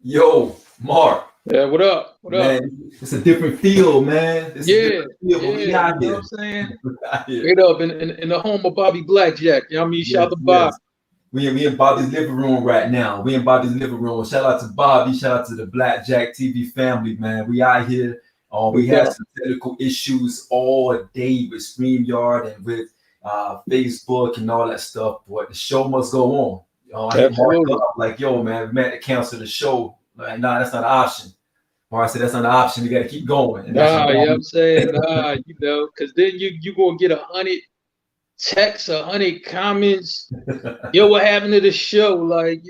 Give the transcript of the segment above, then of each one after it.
Yo, Mark, Yeah, what up? What up? man, it's a different feel, man. It's a Yeah, different feel, but we yeah, you out know what here. I'm saying? We out here. Straight up in the home of Bobby Blackjack. You know what I mean? Shout out Yes, to Bob. yes. We in Bobby's living room right now. We in Bobby's living room. Shout out to Bobby. Shout out to the Blackjack TV family, man. We out here. No We had doubt. some technical issues all day with StreamYard and with Facebook and all that stuff, but the show must go on. I hit Mark Absolutely. up like, yo, man, we met to cancel the show. Like, nah, that's not an option. Mark said, that's not an option. We got to keep going. And that's what Nah, you know what Bobby. I'm saying? Nah, because then you gonna get 100 texts, 100 comments. Yo, what happened to the show? Like,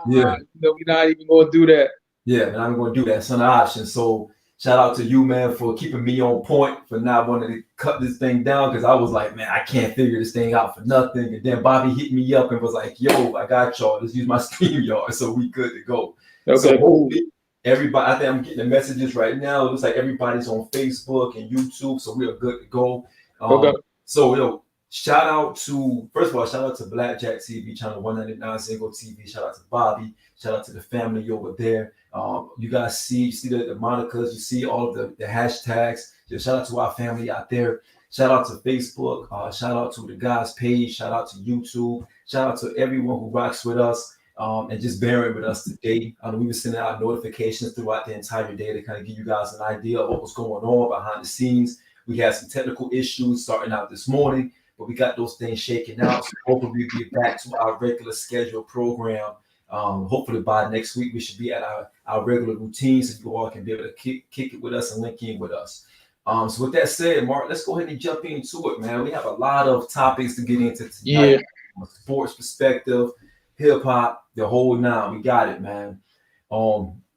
Yeah. we're not even gonna do that. Yeah, and I'm going to do that. It's an option. So shout out to you, man, for keeping me on point, for not wanting to cut this thing down because I was like, man, I can't figure this thing out for nothing. And then Bobby hit me up and was like, yo, I got y'all. Let's use my StreamYard. So we good to go. So Okay, cool. hopefully everybody, I think I'm getting the messages right now. It looks like everybody's on Facebook and YouTube. So we are good to go. Okay. So, shout out to, first of all, shout out to Blackjack TV, channel 199 Single TV. Shout out to Bobby. Shout out to the family over there. You guys see the monikers, you see all of the hashtags. Just shout out to our family out there. Shout out to Facebook. Shout out to the guys page. Shout out to YouTube. Shout out to everyone who rocks with us and just bearing with us today. We were sending out notifications throughout the entire day to kind of give you guys an idea of what was going on behind the scenes. We had some technical issues starting out this morning, but we got those things shaken out. So hopefully we'll be back to our regular scheduled program. Hopefully by next week we should be at our regular routine, so you all can be able to kick it with us and link in with us. So with that said, Mark, let's go ahead and jump into it, man. We have a lot of topics to get into tonight. Yeah. From a sports perspective, hip hop, the whole nine. We got it, man.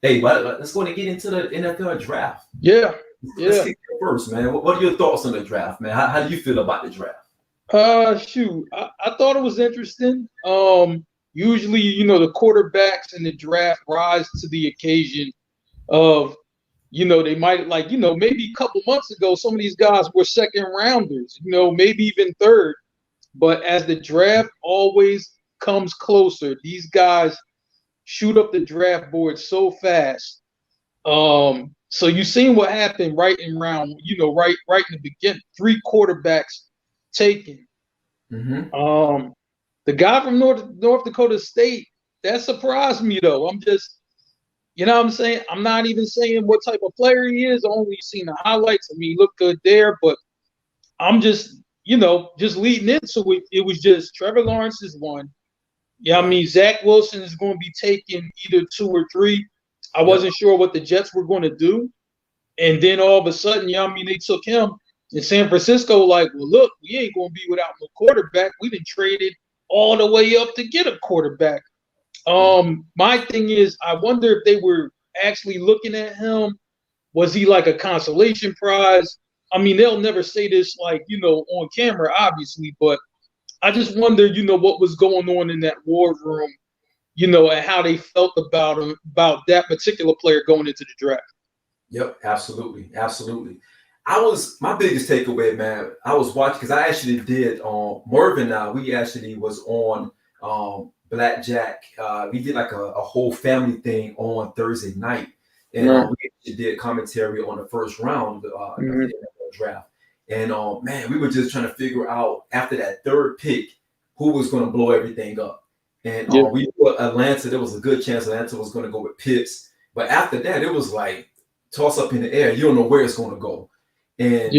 Hey, let's go ahead and get into the NFL draft. Yeah. Let's Yeah. kick it first, man. What are your thoughts on the draft, man? How do you feel about the draft? Shoot. I thought it was interesting. Usually, the quarterbacks in the draft rise to the occasion of, they might maybe a couple months ago, some of these guys were second rounders, maybe even third. But as the draft always comes closer, these guys shoot up the draft board so fast. So you seen what happened right in round, right in the beginning, 3 quarterbacks taken. Mm-hmm. The guy from North Dakota State, that surprised me though. I'm just, what I'm saying? I'm not even saying what type of player he is. I only seen the highlights. I mean, he looked good there, but I'm just, just leading into it. It was just Trevor Lawrence is one. Yeah, I mean, Zach Wilson is going to be taking either 2 or 3. I wasn't sure what the Jets were going to do. And then all of a sudden, they took him in San Francisco. Like, well, look, we ain't going to be without no quarterback. We been traded all the way up to get a quarterback. My thing is, I wonder if they were actually looking at him. Was he like a consolation prize? I mean, they'll never say this like, on camera, obviously, but I just wonder, what was going on in that war room, and how they felt about that particular player going into the draft. Yep, absolutely, absolutely. My biggest takeaway, man. I was watching because I actually did. Mervin and I, we actually was on Blackjack. We did like a whole family thing on Thursday night, and we actually did commentary on the first round of the NFL draft. And man, we were just trying to figure out after that third pick who was going to blow everything up. And we put Atlanta. There was a good chance Atlanta was going to go with Pitts, but after that, it was like toss up in the air. You don't know where it's going to go. And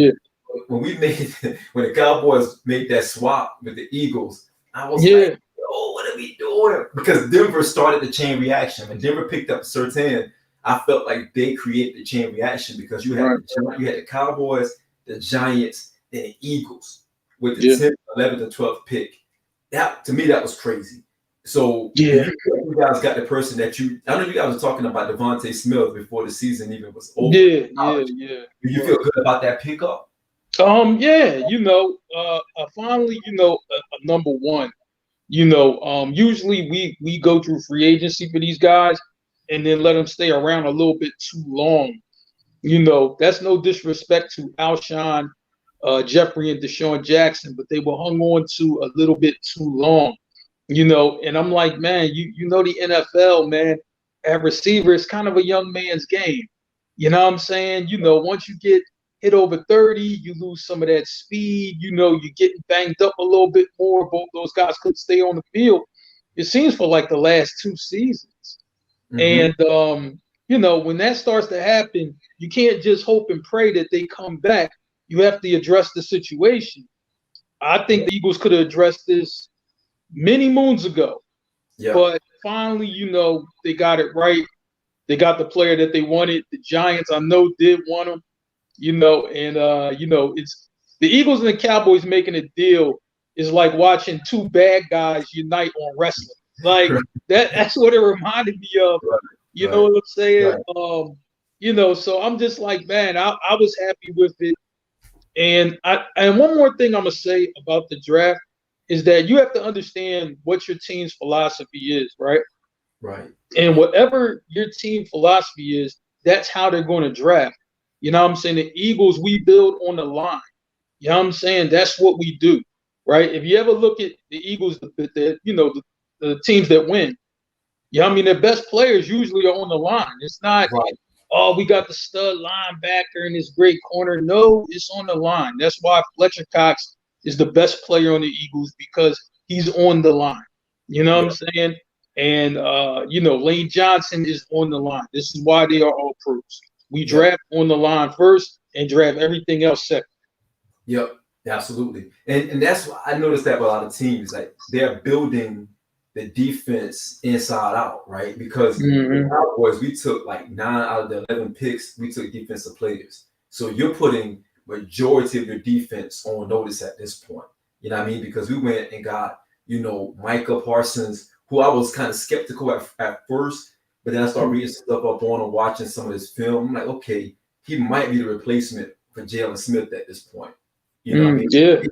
when the Cowboys made that swap with the Eagles, I was like, "Oh, what are we doing?" Because Denver started the chain reaction. When Denver picked up Surtain, I felt like they created the chain reaction because you had the Cowboys, the Giants, and the Eagles with the 10th, 11th, and 12th pick. That to me, that was crazy. So you guys got the person that I know you guys were talking about Devonte Smith before the season even was over. Yeah. Do you feel good about that pickup? Finally, a number one. Usually we go through free agency for these guys and then let them stay around a little bit too long. That's no disrespect to Alshon, Jeffrey, and Deshaun Jackson, but they were hung on to a little bit too long. And I'm like, man, the NFL, man, at receiver, it's kind of a young man's game. You know what I'm saying? You know, once you get hit over 30, you lose some of that speed. You know, you're getting banged up a little bit more. Both those guys could stay on the field. It seems for like the last 2 seasons. And, you know, when that starts to happen, you can't just hope and pray that they come back. You have to address the situation. I think the Eagles could have addressed this many moons ago. Yeah. But finally, you know, they got it right. They got the player that they wanted. The Giants, I know, did want him, you know, and, you know, it's the Eagles and the Cowboys making a deal is like watching 2 bad guys unite on wrestling. Like that's what it reminded me of. You know what I'm saying? You know, so I'm just like, man, I was happy with it. And one more thing I'm gonna say about the draft is that you have to understand what your team's philosophy is, right? Right. And whatever your team philosophy is, that's how they're going to draft. You know what I'm saying? The Eagles, we build on the line. You know what I'm saying? That's what we do, right? If you ever look at the Eagles, you know, the teams that win, you know what I mean? Their best players usually are on the line. It's not, oh, we got the stud linebacker and this great corner. No, it's on the line. That's why Fletcher Cox is the best player on the Eagles, because he's on the line. You know what I'm saying? And, you know, Lane Johnson is on the line. This is why they are all pros. We draft on the line first and draft everything else second. Yep, absolutely. And that's why I noticed that with a lot of teams, like they're building the defense inside out, right? Because the Cowboys, we took like 9 out of the 11 picks, we took defensive players. So you're putting majority of your defense on notice at this point. You know what I mean? Because we went and got, you know, Micah Parsons, who I was kind of skeptical at first, but then I started reading stuff up on and watching some of his film. I'm like, okay, he might be the replacement for Jalen Smith at this point. You know what I mean? Yeah.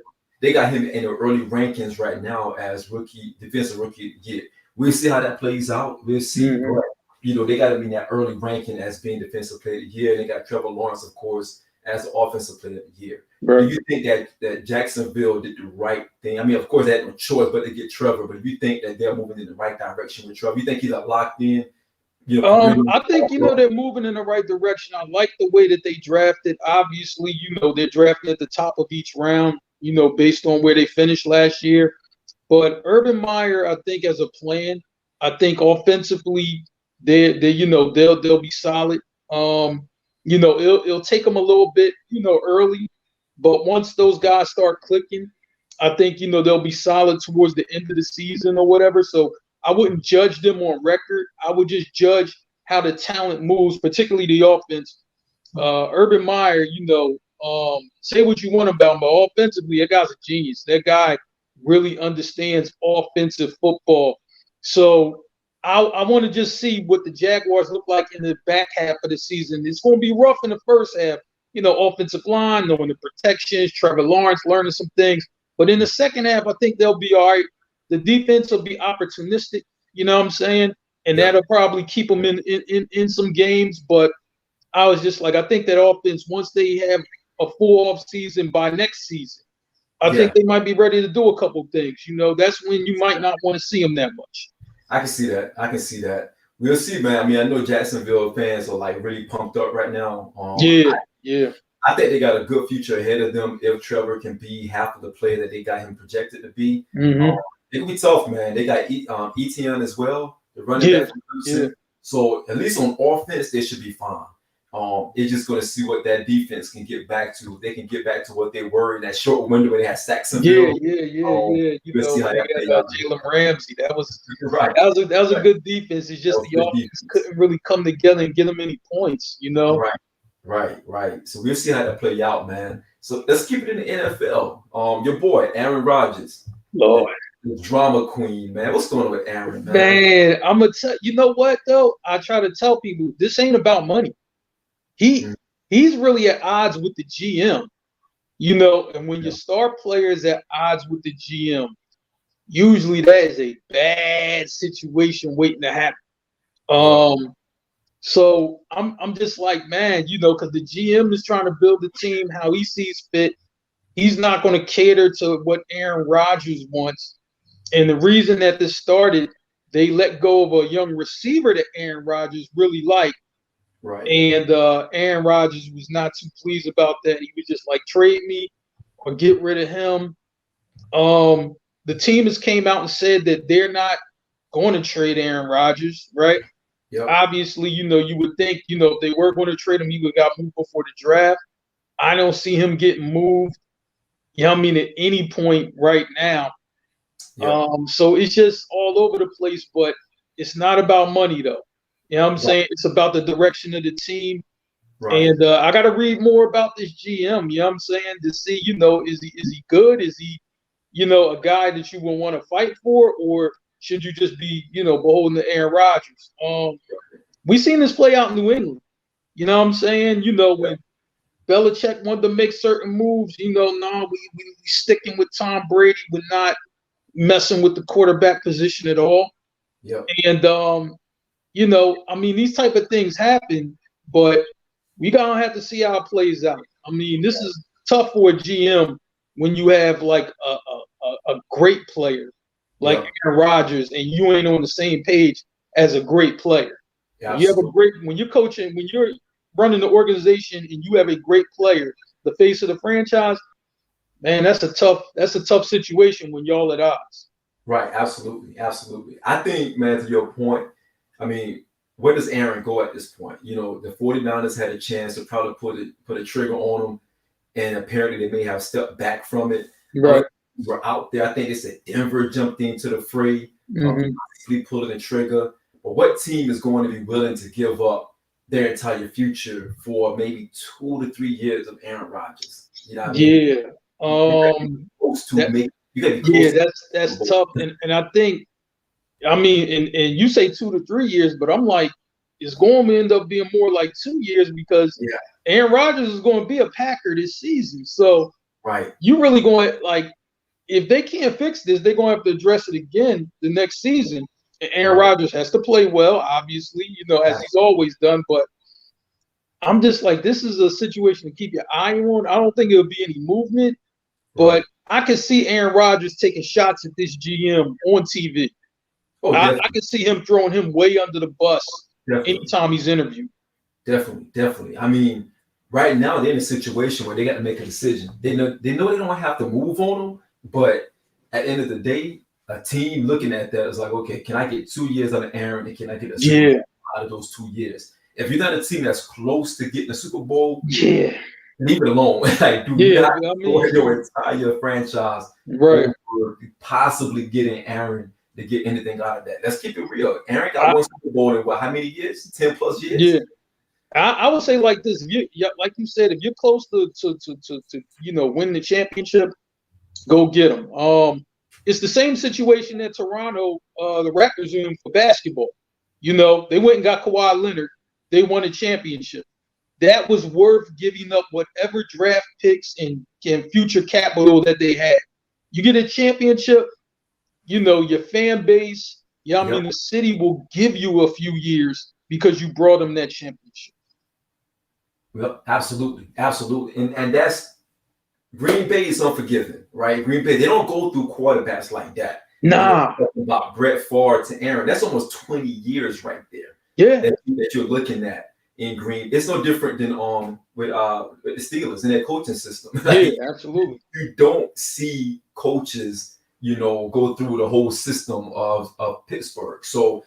They got him in the early rankings right now as defensive rookie of the year. We'll see how that plays out. We'll see. But, you know, they got him in that early ranking as being defensive player of the year. They got Trevor Lawrence, of course, as the offensive player of the year. Do you think that Jacksonville did the right thing? I mean, of course, they had no choice but to get Trevor. But if you think that they're moving in the right direction with Trevor, you think he's locked in? You know, I think, you know, they're moving in the right direction. I like the way that they drafted. Obviously, you know, they're drafting at the top of each round, you know, based on where they finished last year. But Urban Meyer, I think, as a plan, I think offensively, they you know, they'll be solid. You know, it'll take them a little bit, you know, early, but once those guys start clicking, I think, you know, they'll be solid towards the end of the season or whatever. So I wouldn't judge them on record. I would just judge how the talent moves, particularly the offense. Urban Meyer, you know, say what you want about him, but offensively, that guy's a genius. That guy really understands offensive football. So I want to just see what the Jaguars look like in the back half of the season. It's going to be rough in the first half, you know, offensive line, knowing the protections, Trevor Lawrence learning some things. But in the second half, I think they'll be all right. The defense will be opportunistic, you know what I'm saying? And that'll probably keep them in some games. But I was just like, I think that offense, once they have a full off season by next season, I think they might be ready to do a couple things. You know, that's when you might not want to see them that much. I can see that. We'll see, man. I mean, I know Jacksonville fans are like really pumped up right now. I think they got a good future ahead of them if Trevor can be half of the player that they got him projected to be. It'll be tough, man. They got Etienne as well, the running back. So at least on offense, they should be fine. It's just going to see what that defense can get back to. They can get back to what they were in that short window where they had Saxonville. You know, they got Jalen Ramsey. That was a good defense. It's just the offense couldn't really come together and get them any points. You know. Right. So we'll see how that play out, man. So let's keep it in the NFL. Your boy Aaron Rodgers, Lord, the drama queen, man. What's going on with Aaron, man? Man, I'm gonna tell you know what though. I try to tell people this ain't about money. He's really at odds with the GM, you know. And when your star player is at odds with the GM, usually that is a bad situation waiting to happen. So I'm just like, man, you know, because the GM is trying to build the team how he sees fit. He's not going to cater to what Aaron Rodgers wants. And the reason that this started, they let go of a young receiver that Aaron Rodgers really liked. Right. And Aaron Rodgers was not too pleased about that. He was just like, trade me or get rid of him. The team has came out and said that they're not going to trade Aaron Rodgers, right? Yep. Obviously, you would think, if they were going to trade him, he would have got moved before the draft. I don't see him getting moved, at any point right now. Yep. So it's just all over the place, but it's not about money, though. You know what I'm saying? It's about the direction of the team. Right. And I got to read more about this GM, you know what I'm saying, to see, is he good? Is he, a guy that you will want to fight for, or should you just be, beholden to Aaron Rodgers? We seen this play out in New England. You know what I'm saying? When Belichick wanted to make certain moves, we sticking with Tom Brady. We're not messing with the quarterback position at all. Yep. And, these type of things happen, but we gonna have to see how it plays out. This is tough for a GM when you have like a great player like Aaron Rodgers and you ain't on the same page as a great player. Yeah, you have when you're coaching, when you're running the organization and you have a great player, the face of the franchise, man, that's a tough situation when y'all at odds. Right, absolutely. I think, man, to your point, where does Aaron go at this point? The 49ers had a chance to probably put a trigger on him, and apparently they may have stepped back from it. Right. We're out there. I think it's that Denver jumped into the fray, pulling the trigger. But what team is going to be willing to give up their entire future for maybe 2 to 3 years of Aaron Rodgers? You know what I mean? That's tough. And I think, and you say 2 to 3 years, but I'm like, it's going to end up being more like 2 years because Aaron Rodgers is going to be a Packer this season. So you really going to, if they can't fix this, they're going to have to address it again the next season. And Aaron Rodgers has to play well, obviously, as he's always done. But I'm just like, this is a situation to keep your eye on. I don't think it'll be any movement, but I can see Aaron Rodgers taking shots at this GM on TV. I can see him throwing him way under the bus anytime he's interviewed. Definitely. Right now they're in a situation where they got to make a decision. They know they don't have to move on him, but at the end of the day, a team looking at that is like, okay, can I get 2 years out of Aaron, and can I get a Super Bowl out of those 2 years? If you're not a team that's close to getting a Super Bowl, leave it alone. Your entire franchise over possibly getting Aaron to get anything out of that. Let's keep it real. Aaron got one Super Bowl in how many years? 10 plus years? Yeah. I would say like this, like you said, if you're close to win the championship, go get them. It's the same situation that Toronto, the Raptors are in for basketball. They went and got Kawhi Leonard. They won a championship. That was worth giving up whatever draft picks and future capital that they had. You get a championship, your fan base, the city will give you a few years because you brought them that championship. Well, absolutely. And that's Green Bay is unforgiving, right? Green Bay, they don't go through quarterbacks like that. Nah. About Brett Favre to Aaron, that's almost 20 years right there. Yeah. That you're looking at in Green. It's no different than with the Steelers and their coaching system. Yeah, absolutely. You don't see coaches, go through the whole system of Pittsburgh. So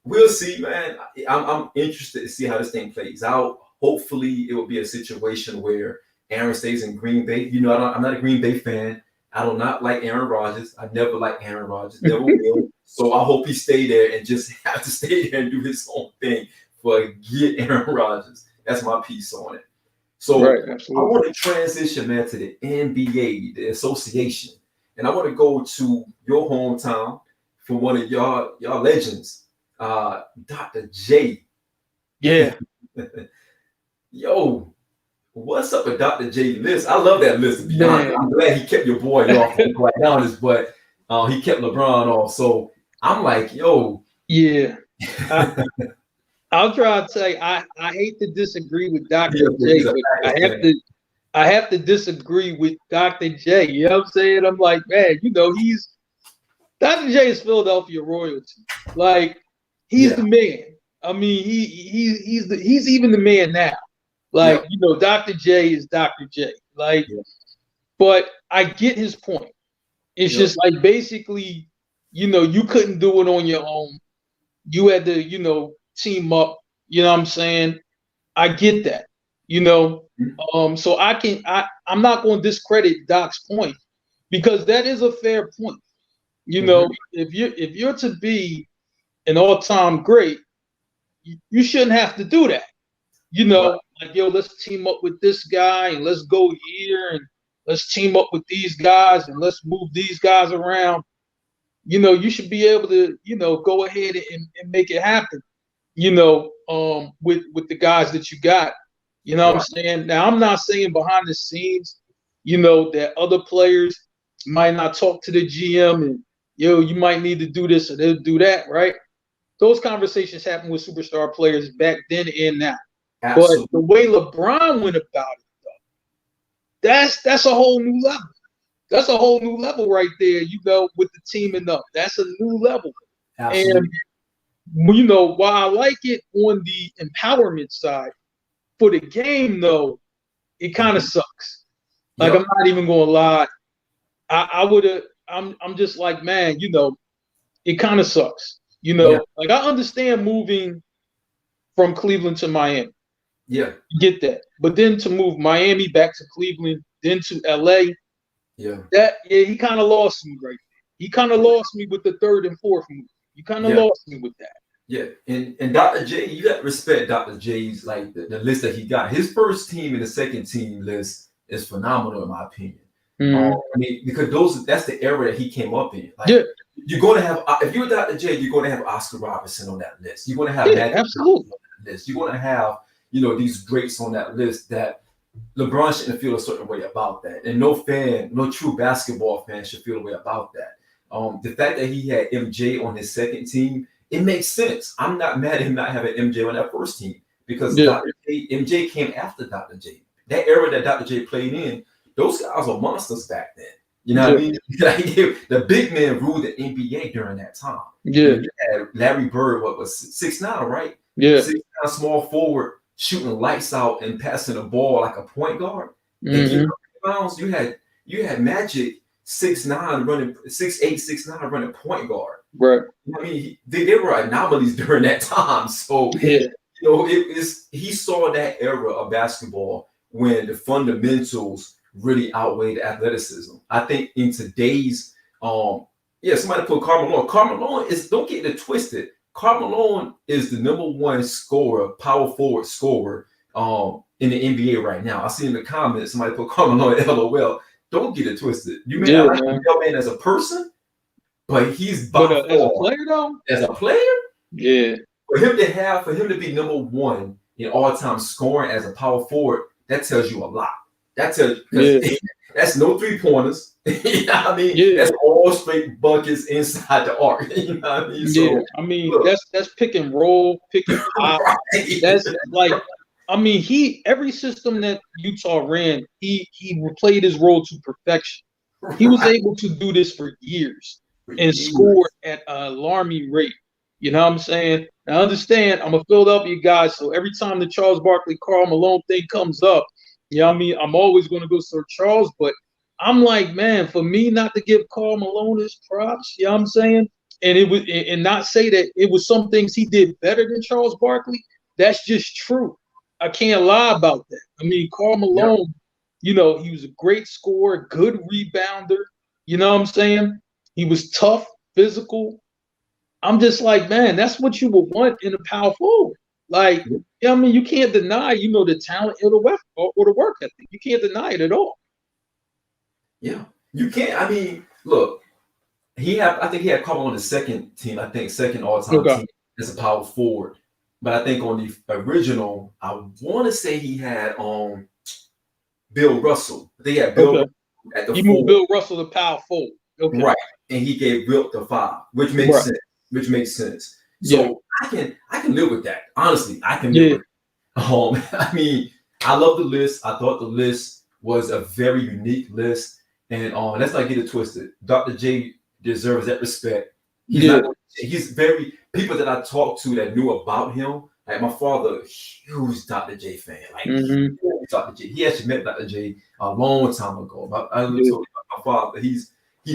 we'll see, man. I'm interested to see how this thing plays out. Hopefully, it will be a situation where Aaron stays in Green Bay. I'm not a Green Bay fan. I do not like Aaron Rodgers. I never liked Aaron Rodgers. Never will. So I hope he stay there and just have to stay there and do his own thing. Forget Aaron Rodgers. That's my piece on it. So I want to transition, man, to the NBA, the association. And I want to go to your hometown for one of y'all legends, Dr. J. Yeah. Yo, what's up with Dr. J list? I love that list. To be honest. I'm glad he kept your boy off. Quite honest, but he kept LeBron off. So I'm like, yo. Yeah. I'll try to say I hate to disagree with Dr. J, but I have to disagree with Dr. J. You know what I'm saying? I'm like, man, Dr. J is Philadelphia royalty. Like, he's the man. I mean, he's even the man now. Like, Dr. J is Dr. J. Like, but I get his point. It's just like basically, you couldn't do it on your own. You had to, team up. You know what I'm saying? I get that. So I'm not going to discredit Doc's point because that is a fair point. If you're to be an all-time great, you shouldn't have to do that. Like, let's team up with this guy and let's go here and let's team up with these guys and let's move these guys around. You should be able to, go ahead and make it happen, with the guys that you got. You know what I'm saying? Now, I'm not saying behind the scenes, that other players might not talk to the GM and, you might need to do this or they'll do that, right? Those conversations happen with superstar players back then and now. Absolutely. But the way LeBron went about it, though, that's a whole new level. That's a whole new level right there, with the teaming up. That's a new level. Absolutely. And, while I like it on the empowerment side, for the game, though, it kind of sucks. Like, I'm not even going to lie. I'm just like, man, it kind of sucks. Like, I understand moving from Cleveland to Miami. Yeah. You get that. But then to move Miami back to Cleveland, then to LA, he kind of lost me right there. He kind of lost me with the third and fourth move. You kind of lost me with that. Yeah, and Dr. J, you got to respect Dr. J's, like, the list that he got. His first team and the second team list is phenomenal, in my opinion. I mean, because that's the era that he came up in. Like, you're going to have, if you're Dr. J, you're going to have Oscar Robertson on that list. You're going to have absolutely on that list. You're going to have, these greats on that list that LeBron shouldn't feel a certain way about that. And no true basketball fan should feel a way about that. The fact that he had MJ on his second team, it makes sense. I'm not mad at him not having MJ on that first team because MJ came after Dr. J. That era that Dr. J played in, those guys were monsters back then. You know what I mean? The big man ruled the NBA during that time. Yeah. You had Larry Bird, what was 6'9", right? Yeah. 6'9", small forward, shooting lights out and passing the ball like a point guard. And you had Magic 6'9" running 6'8", 6'9" running point guard. Right. I mean, they were anomalies during that time. So he saw that era of basketball when the fundamentals really outweighed athleticism. I think in today's somebody put Karl Malone. Karl Malone is, don't get it twisted. Karl Malone is the number one scorer, power forward scorer in the NBA right now. I see in the comments somebody put Karl Malone LOL. Don't get it twisted. You may not like the man as a person, but he's as a player though. As a player, For him to be number one in all-time scoring as a power forward, that tells you a lot. That tells you that's no 3-pointers. You know what I mean? That's all straight buckets inside the arc. You know what I mean? So, I mean, that's pick and roll, pick and pop. Right. That's like, I mean, every system that Utah ran, he played his role to perfection. He was able to do this for years and score at an alarming rate. You know what I'm saying? Now, understand, I'm a Philadelphia guy, so every time the Charles Barkley, Karl Malone thing comes up, you know what I mean? I'm always going to go Sir Charles, but I'm like, man, for me not to give Karl Malone his props, you know what I'm saying? And not say that it was some things he did better than Charles Barkley, that's just true. I can't lie about that. I mean, Karl Malone, he was a great scorer, good rebounder, you know what I'm saying? He was tough, physical. I'm just like, man, that's what you would want in a power forward. Like, I mean, you can't deny, the talent or the work ethic. You can't deny it at all. Yeah, you can't. I mean, look, I think he had Karl on the second team. I think second all-time team as a power forward. But I think on the original, I want to say he had Bill Russell. I think he had Bill at the he moved Bill Russell to power forward. Okay. Right, and he gave Wilt the 5, which makes sense. So I can live with that. Honestly, I can live with it. I mean, I love the list. I thought the list was a very unique list. And let's not get it twisted. Dr. J deserves that respect. Yeah. He's very people that I talked to that knew about him. Like my father, huge Dr. J fan. Like huge Dr. J. He actually met Dr. J a long time ago. I told you about my father. He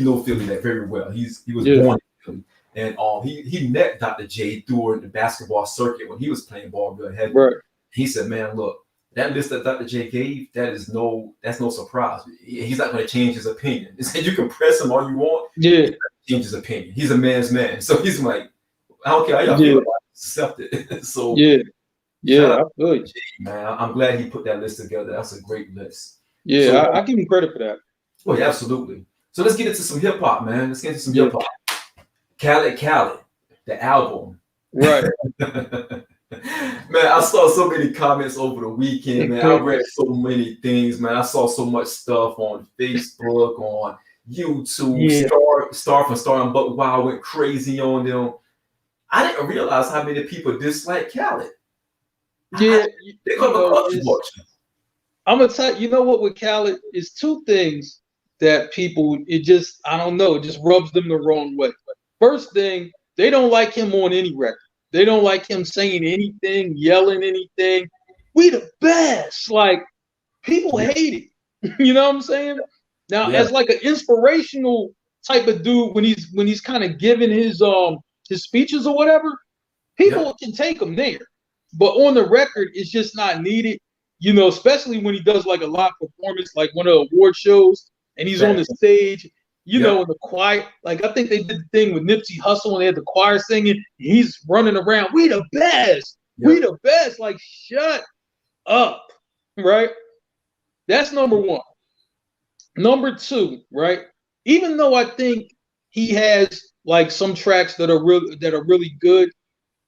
knows Philly that very well. He was born in Philly. And he met Dr. J during the basketball circuit when he was playing ball real heavy. Right. He said, "Man, look, that list that Dr. J gave, that's no surprise. He's not going to change his opinion. He said you can press him all you want. Yeah, change his opinion. He's a man's man. So he's like, I don't care how y'all feel about it, accept it." So I feel you. Man, I'm glad he put that list together. That's a great list. Yeah, so, I give him credit for that. Oh yeah, absolutely. So let's get into some hip hop, man. Let's get into some hip hop. Khaled, the album. Right. Man, I saw so many comments over the weekend, man. I read so many things, man. I saw so much stuff on Facebook, on YouTube. Star from Star and Buck Wild went crazy on them. I didn't realize how many people dislike Khaled. Yeah, they call him a culture vulture. I'm gonna tell you know what with Khaled is two things that people it just rubs them the wrong way. First thing, they don't like him on any record. They don't like him saying anything, yelling anything. We the best. Like people hate it. You know what I'm saying? Now, as like an inspirational type of dude, when he's kind of giving his speeches or whatever, people can take him there. But on the record, it's just not needed. You know, especially when he does like a live performance, like one of the award shows, and he's on the stage. You know, in the choir, like I think they did the thing with Nipsey Hussle and they had the choir singing. He's running around. We the best. We the best. Like, shut up. Right? That's number one. Number two, right? Even though I think he has like some tracks that are really good,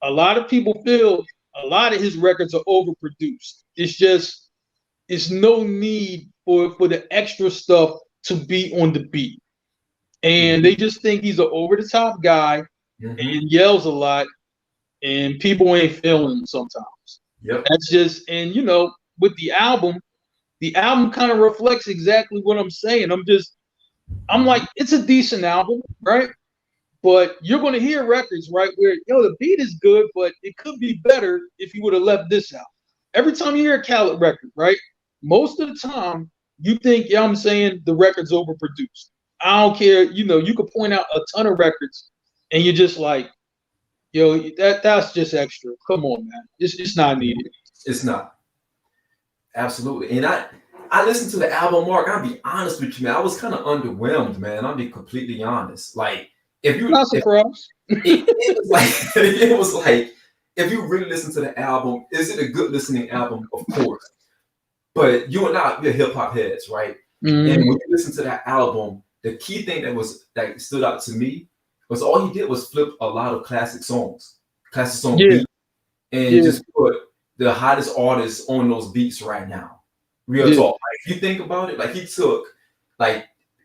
a lot of people feel a lot of his records are overproduced. It's no need for the extra stuff to be on the beat. And they just think he's an over-the-top guy and yells a lot, and people ain't feeling him sometimes. That's just, and you know, with the album kind of reflects exactly what I'm saying. I'm like, it's a decent album, right? But you're going to hear records, right, where, the beat is good, but it could be better if you would have left this out. Every time you hear a Khaled record, right, most of the time you think, I'm saying the record's overproduced. I don't care. You could point out a ton of records and you're just like, that's just extra. Come on, man. It's not needed. It's not. Absolutely. And I listened to the album, Mark. I'll be honest with you, man. I was kind of underwhelmed, man. I'll be completely honest. Like, if you not surprised. It was like, if you really listen to the album, is it a good listening album? Of course. But you and I, we're hip hop heads, right? And when you listen to that album, the key thing that stood out to me was all he did was flip a lot of classic songs beats, and just put the hottest artists on those beats right now. Real talk. Like, if you think about it, like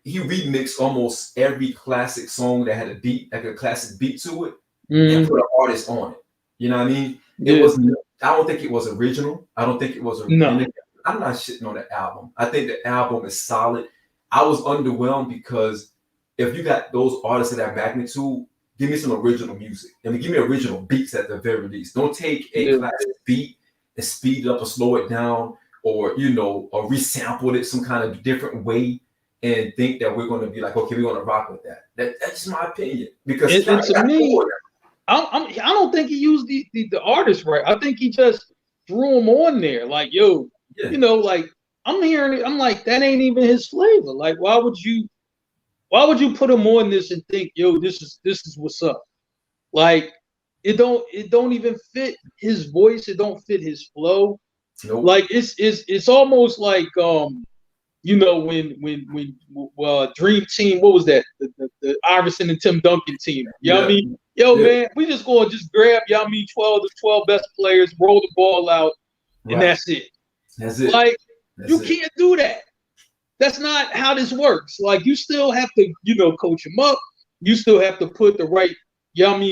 he remixed almost every classic song that had a beat, like a classic beat to it, and put an artist on it. You know what I mean? It wasn't. I don't think it was original. I don't think it was original. No. I'm not shitting on the album. I think the album is solid. I was underwhelmed because if you got those artists of that magnitude, give me some original music. I mean, give me original beats at the very least. Don't take a classic beat and speed it up or slow it down, or or resample it some kind of different way and think that we're going to be like, okay, we're going to rock with that. That's just my opinion. Because to me, I don't think he used the artist right. I think he just threw them on there. Like, like I'm hearing it. I'm like, that ain't even his flavor. Like, why would you put him on this and think, this is what's up? Like, it don't even fit his voice. It don't fit his flow. Nope. Like, it's almost like when Dream Team, what was that? The Iverson and Tim Duncan team. You know what I mean? Man, we just going to just grab, 12 best players, roll the ball out, and that's it. That's it. Like, you can't do that. That's not how this works. Like, you still have to, coach them up. You still have to put the right,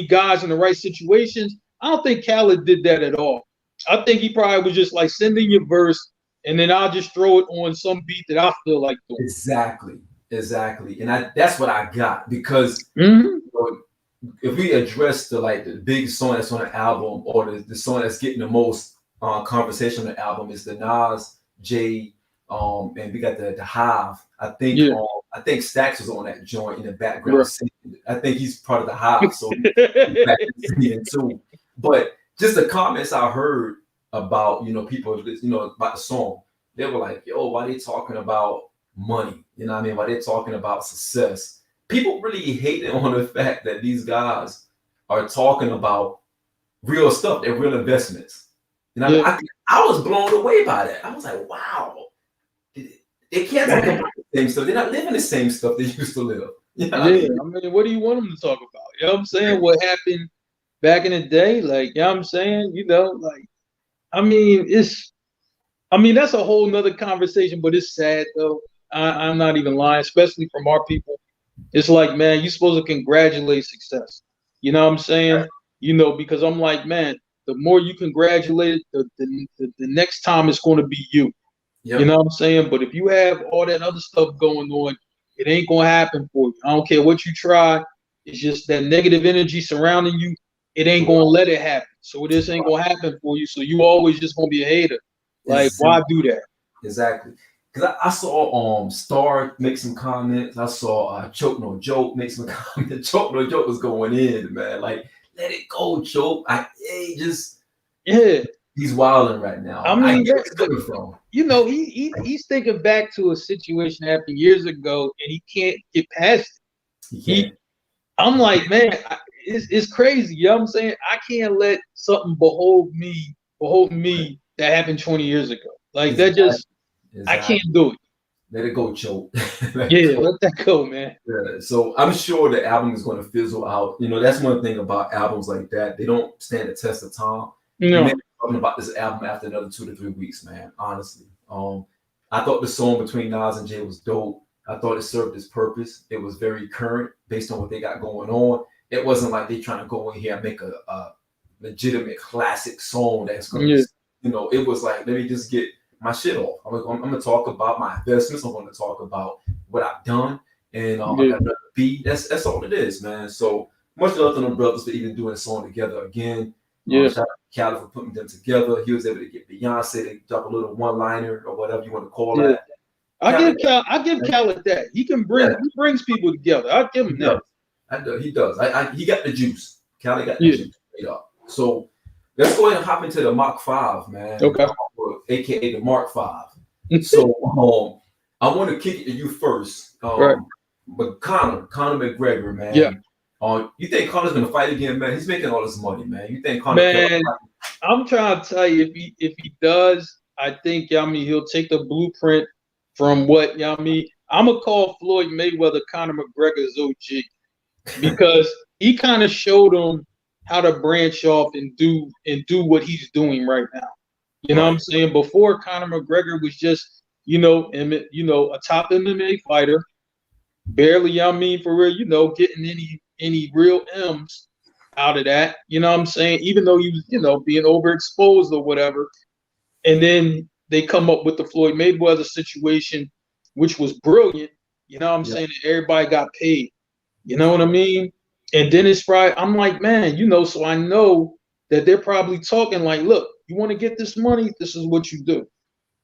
guys in the right situations. I don't think Khaled did that at all. I think he probably was just like, send in your verse, and then I'll just throw it on some beat that I feel like doing. Exactly. Exactly. And that's what I got because Mhm. you know, if we address the big song that's on the album or the song that's getting the most conversation on the album is the Nas, Jay, and we got the Hive. Yeah. I think Stax was on that joint in the background Right. singing. I think he's part of the Hive, so he's back singing too. But just the comments I heard about people about the song, they were like, "Yo, why they talking about money? You know what I mean? Why they talking about success?" People really hating on the fact that these guys are talking about real stuff, they're real investments. And Yeah. I was blown away by that. I was like, wow, they can't talk about the same stuff. They're not living the same stuff they used to live. You know what I Yeah. mean? I mean, what do you want them to talk about? You know what I'm saying? What happened back in the day? Like, you know what I'm saying? Like, I mean, that's a whole nother conversation, but it's sad though. I'm not even lying, especially from our people. It's like, man, you're supposed to congratulate success. You know what I'm saying? Because I'm like, man, the more you congratulate it, the next time it's going to be you. You Yep. know what I'm saying? But if you have all that other stuff going on, it ain't going to happen for you. I don't care what you try. It's just that negative energy surrounding you. It ain't going to let it happen. So this ain't going to happen for you. So you always just going to be a hater. Like, why do that? Exactly. Because I saw Star make some comments. I saw Choke No Joke make some comments. Choke No Joke was going in, man. Like, let it go, Choke. Yeah. He's wilding right now. I I mean, get where it's coming from. he's thinking back to a situation that happened years ago, and he can't get past it. He can't. I'm like, man, it's crazy. You know what I'm saying? I can't let something behold me that happened 20 years ago. Like that just, I can't do it. Let it go, Choke. Let that go, man. Yeah, so I'm sure the album is going to fizzle out. That's one thing about albums like that. They don't stand the test of time. You may be talking about this album after another 2 to 3 weeks, man. Honestly, I thought the song between Nas and Jay was dope. I thought it served its purpose. It was very current based on what they got going on. It wasn't like they trying to go in here and make a legitimate classic song that's going to, it was like, let me just get my shit off. I'm going to talk about my investments. I'm going to talk about what I've done. And I got another beat. That's all it is, man. So much love to them brothers for even doing a song together again. Shout out to Khaled for putting them together. He was able to get Beyonce to drop a little one-liner or whatever you want to call that. I give Khaled that. He brings people together. I give him that. He does. He got the juice. Khaled got the juice straight up. So let's go ahead and hop into the Mach 5, man. Okay. AKA the Mark 5. So I want to kick it to you first. Right. But Conor McGregor, man. Yeah. You think Conor's gonna fight again, man? He's making all this money, man. You think Conor? Man, I'm trying to tell you, if he does, I think he'll take the blueprint from what I'm gonna call Floyd Mayweather Conor McGregor's OG because he kind of showed him how to branch off and do what he's doing right now. You know what I'm saying? Before Conor McGregor was just a top MMA fighter, barely for real, getting any real M's out of that. You know what I'm saying? Even though he was being overexposed or whatever, and then they come up with the Floyd Mayweather situation, which was brilliant. You know what I'm saying? Everybody got paid. You know what I mean? And then it's probably, I'm like, man, so I know that they're probably talking like, look, you want to get this money? This is what you do.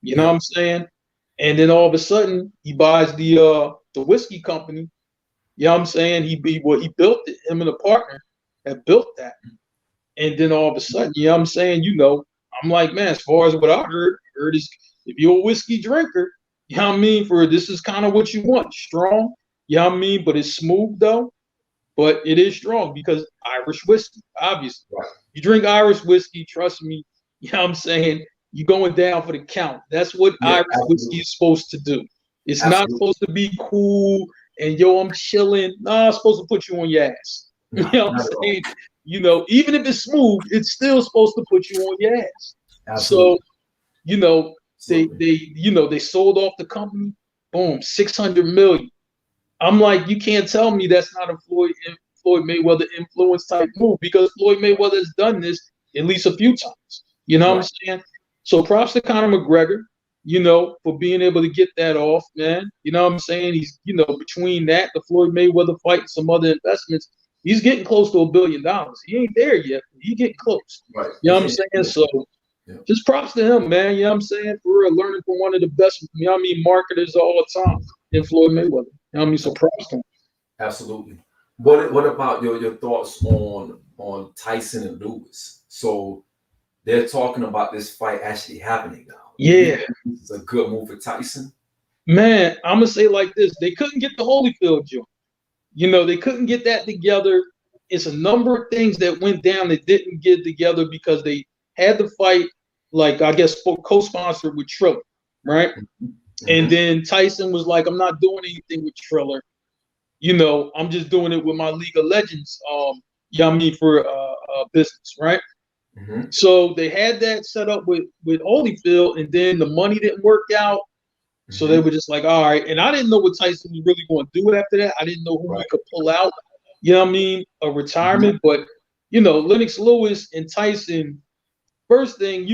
You know what I'm saying? And then all of a sudden he buys the whiskey company. You know what I'm saying? He built it, him and a partner that built that. And then all of a sudden, you know what I'm saying? I'm like, man, as far as what I heard is if you're a whiskey drinker, you know what I mean? For this is kind of what you want. Strong, you know what I mean? But it's smooth though. But it is strong because Irish whiskey, obviously. Right. You drink Irish whiskey, trust me, you know what I'm saying? You're going down for the count. That's what Irish whiskey is supposed to do. It's not supposed to be cool and I'm chilling. No, it's supposed to put you on your ass. You know what I'm saying? Even if it's smooth, it's still supposed to put you on your ass. Absolutely. So, they sold off the company, boom, $600 million. I'm like, you can't tell me that's not a Floyd Mayweather influence type move because Floyd Mayweather has done this at least a few times. You know what I'm saying? So props to Conor McGregor. for being able to get that off, man. You know what I'm saying? He's, between that, the Floyd Mayweather fight, and some other investments, he's getting close to $1 billion. He ain't there yet, but he getting close. Right. You know what I'm saying? So just props to him, man. You know what I'm saying? For real, learning from one of the best, marketers of all time in Floyd Mayweather. You know what I mean? So props to him. Absolutely. What about your thoughts on Tyson and Lewis? So they're talking about this fight actually happening now. Yeah. This is a good move for Tyson. Man, I'm gonna say like this: they couldn't get the Holyfield joint. They couldn't get that together. It's a number of things that went down that didn't get together because they had the fight, like I guess co-sponsored with Triller, right? Mm-hmm. And then Tyson was like, "I'm not doing anything with Triller. I'm just doing it with my League of Legends. For business, right?" Mm-hmm. So they had that set up with Holyfield, and then the money didn't work out. Mm-hmm. So they were just like, all right. And I didn't know what Tyson was really going to do after that. I didn't know who he could pull out, a retirement. Mm-hmm. But, Lennox Lewis and Tyson, first thing,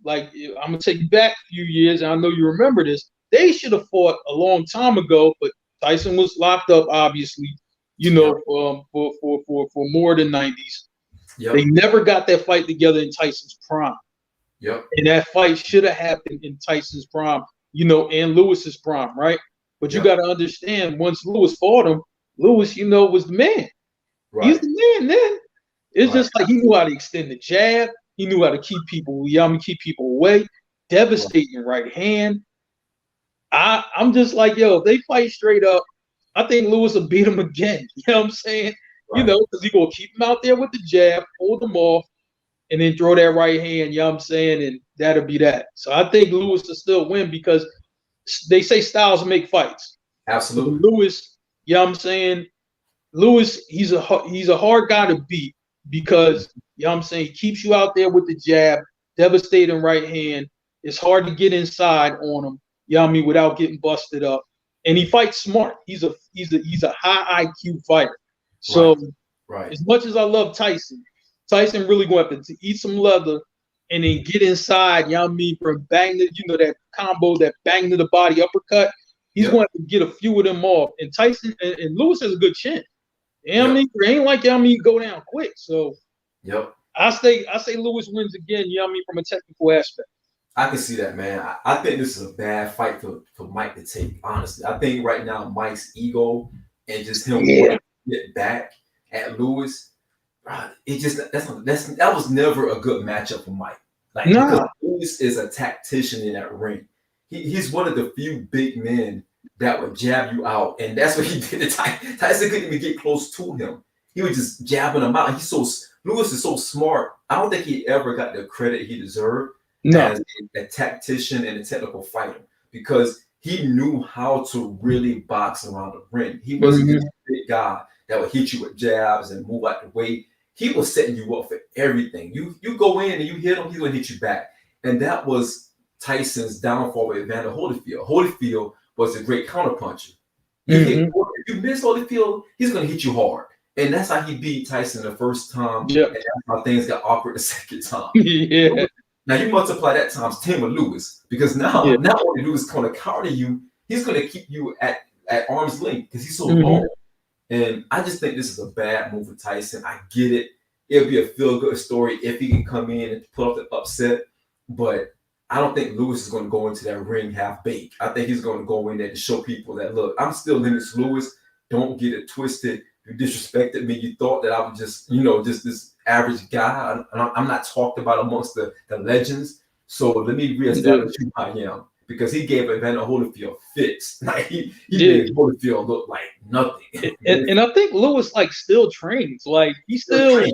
like I'm going to take you back a few years, and I know you remember this. They should have fought a long time ago, but Tyson was locked up, obviously, for more than 90s. Yep. They never got that fight together in Tyson's prime. Yep. And that fight should have happened in Tyson's prime, and Lewis's prime, right? But you got to understand, once Lewis fought him, Lewis, was the man. Right. He's the man then. It's just like he knew how to extend the jab. He knew how to keep people, keep people away. Devastating right hand. I'm just like, if they fight straight up, I think Lewis will beat him again. You know what I'm saying? Right. Because he's going to keep him out there with the jab, hold him off, and then throw that right hand, and that'll be that. So I think Lewis will still win because they say styles make fights. Absolutely. So Lewis, Lewis, he's a hard guy to beat because, he keeps you out there with the jab, devastating right hand. It's hard to get inside on him, without getting busted up. And he fights smart. He's a high IQ fighter. So as much as I love Tyson really going to have to eat some leather and then get inside, from bang to, that combo, that bang to the body uppercut. He's going to have to get a few of them off. And Tyson and Lewis has a good chin. It ain't like, go down quick. So I say Lewis wins again, from a technical aspect. I can see that, man. I think this is a bad fight for Mike to take, honestly. I think right now Mike's ego and just him wanting to get back at Lewis, that was never a good matchup for Mike. Because Lewis is a tactician in that ring. He's one of the few big men that would jab you out, and that's what he did to Tyson. Tyson couldn't even get close to him. He was just jabbing him out. Lewis is so smart. I don't think he ever got the credit he deserved as a tactician and a technical fighter, because he knew how to really box around the ring. He wasn't just a big guy that would hit you with jabs and move out the way. He was setting you up for everything. You go in and you hit him, he's going to hit you back. And that was Tyson's downfall with Evander Holyfield. Holyfield was a great counterpuncher. If you miss Holyfield, he's going to hit you hard. And that's how he beat Tyson the first time. And that's how things got awkward the second time. Now you multiply that times 10 with Lewis, because now not only Lewis is going to counter you, he's going to keep you at arm's length because he's so long. And I just think this is a bad move for Tyson. I get it. It'll be a feel-good story if he can come in and pull off the upset. But I don't think Lewis is going to go into that ring half-baked. I think he's going to go in there to show people that, look, I'm still Lennox Lewis. Don't get it twisted. You disrespected me. You thought that I was just, just this average guy. I'm not talked about amongst the legends. So let me reestablish who I am. Because he gave Evander Holyfield fits. Like he made Holyfield look like nothing. And I think Lewis still trains. Like he still,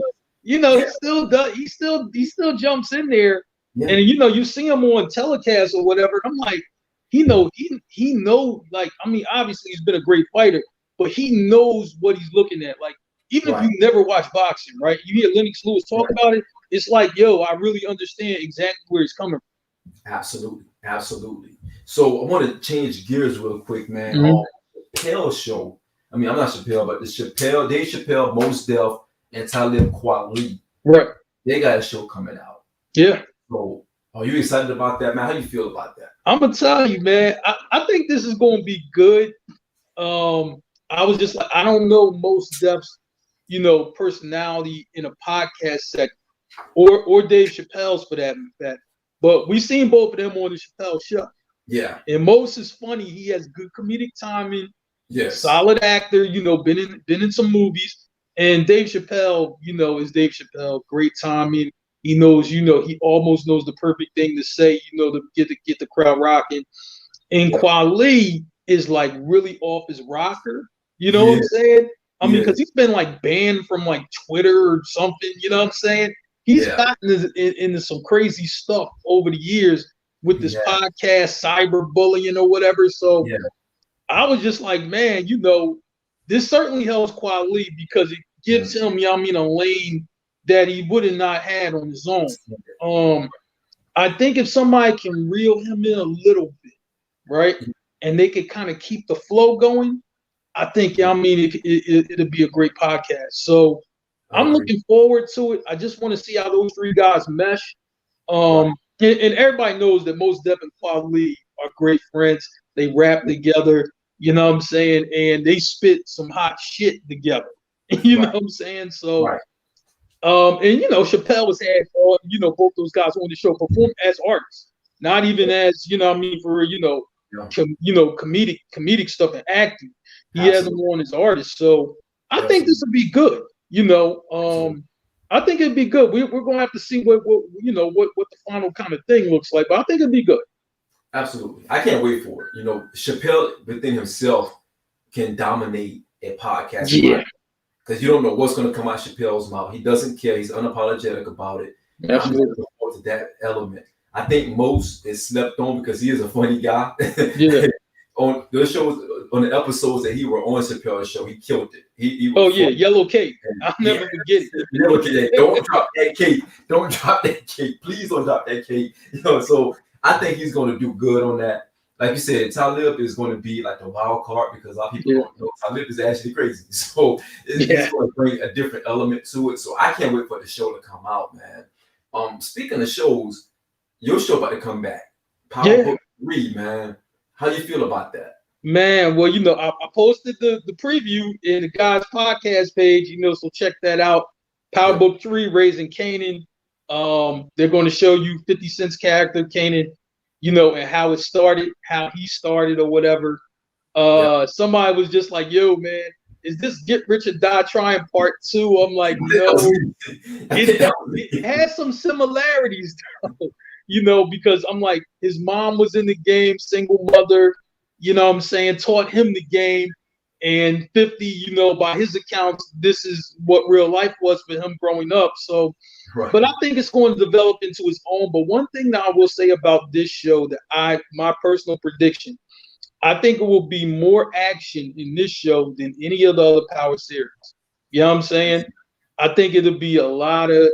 he still does. He still jumps in there. Yeah. And you see him on telecast or whatever. I'm like, he know. Like, obviously he's been a great fighter, but he knows what he's looking at. Like, even if you never watch boxing, right? You hear Lennox Lewis talk about it. It's like, I really understand exactly where he's coming from. Absolutely. So I want to change gears real quick, man. Chappelle show. I'm not Chappelle, but the Dave Chappelle, Mos Def, and Talib Kweli. Right. They got a show coming out. Yeah. So Oh, you excited about that, man? How you feel about that? I'm gonna tell you, man. I think this is gonna be good. I was just like, I don't know most Def's, personality in a podcast segment, or Dave Chappelle's for that fact. But we've seen both of them on the Chappelle show. Yeah. And Most is funny. He has good comedic timing. Yes. Solid actor. Been in some movies. And Dave Chappelle, is Dave Chappelle. Great timing. He knows, he almost knows the perfect thing to say, to get the crowd rocking. And Kweli is like really off his rocker. You know what I'm saying? I mean, because he's been like banned from like Twitter or something. You know what I'm saying? He's gotten into some crazy stuff over the years with this podcast, cyberbullying or whatever. So I was just like, man, this certainly helps Kweli because it gives him, a lane that he would have not had on his own. I think if somebody can reel him in a little bit, right, and they could kind of keep the flow going, I think, it'll be a great podcast. So I'm looking forward to it. I just want to see how those three guys mesh. And everybody knows that Mos Def and Kweli are great friends. They rap together, you know what I'm saying? And they spit some hot shit together. You know what I'm saying? So, and Chappelle has had all, both those guys on the show perform as artists, not even as, for, comedic stuff and acting. He has them on as artists. So I think this will be good. I think it'd be good. We're gonna have to see what the final kind of thing looks like, but I think it'd be good. Absolutely, I can't wait for it. Chappelle within himself can dominate a podcast. Because you don't know what's going to come out Chappelle's mouth. He doesn't care. He's unapologetic about it. I'm looking forward to that element. I think Mos is slept on because he is a funny guy. On the shows, on the episodes that he were on Chappelle's show, he killed it. He was funny. Yellow Cake. I'll never forget it. Yellow Cake. Don't drop that cake. Don't drop that cake. Please don't drop that cake. So I think he's going to do good on that. Like you said, Talib is going to be like the wild card because a lot of people don't know Talib is actually crazy. So it's going to bring a different element to it. So I can't wait for the show to come out, man. Speaking of shows, your show about to come back. Power Book 3, man. How you feel about that? Man, well, I posted the preview in the guys podcast page, so check that out. Power Book 3, Raising Kanan. They're going to show you 50 Cent's character, Kanan, and how it started, how he started or whatever. Somebody was just like, yo, man, is this Get Rich or Die Trying Part 2? I'm like, no. It has some similarities, though, because I'm like, his mom was in the game, single mother, taught him the game. And 50, by his accounts, this is what real life was for him growing up. So, but I think it's going to develop into his own. But one thing that I will say about this show my personal prediction, I think it will be more action in this show than any of the other Power series. You know what I'm saying? I think it'll be a lot of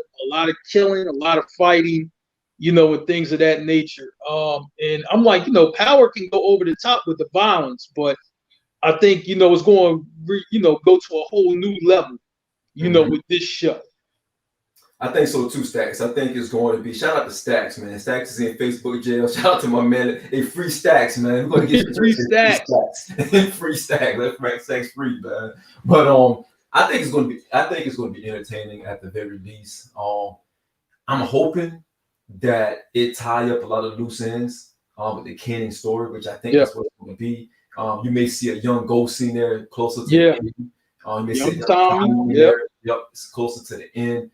killing, a lot of fighting, and things of that nature. And I'm like, Power can go over the top with the violence, but I think, it's going to, go to a whole new level, with this show. I think so too, Stacks. I think it's going to be, shout out to Stacks, man. Stacks is in Facebook jail. Shout out to my man. Hey, free Stacks, man. We're going to get free Stacks. Free Stacks. Let Frank Stacks free, man. But I think it's going to be entertaining at the very least. I'm hoping that it tie up a lot of loose ends with the Kanan story, which I think is what it's going to be. You may see a young Ghost scene there closer to the end. You may see Tommy there. Yep, it's closer to the end.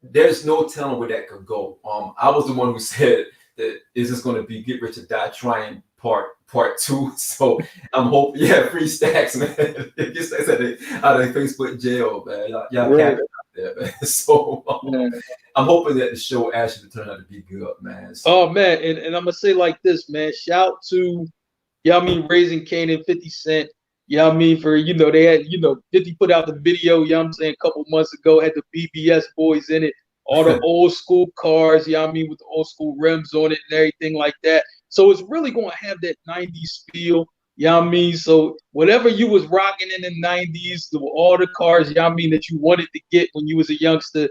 There's no telling where that could go. I was the one who said that is this going to be Get Rich or Die Trying part 2. So I'm hoping, free Stacks, man. Get Stacks out of Facebook jail, man. Y'all can't out there, man. So I'm hoping that the show actually turned out to be good, man. So, man, and I'm gonna say like this, man. Shout to Raising Kanan, 50 Cent. For, they had, 50 put out the video, a couple months ago, had the VIBEZ boys in it, all the old school cars, with the old school rims on it and everything like that. So it's really going to have that 90s feel, So whatever you was rocking in the 90s, all the cars, that you wanted to get when you was a youngster,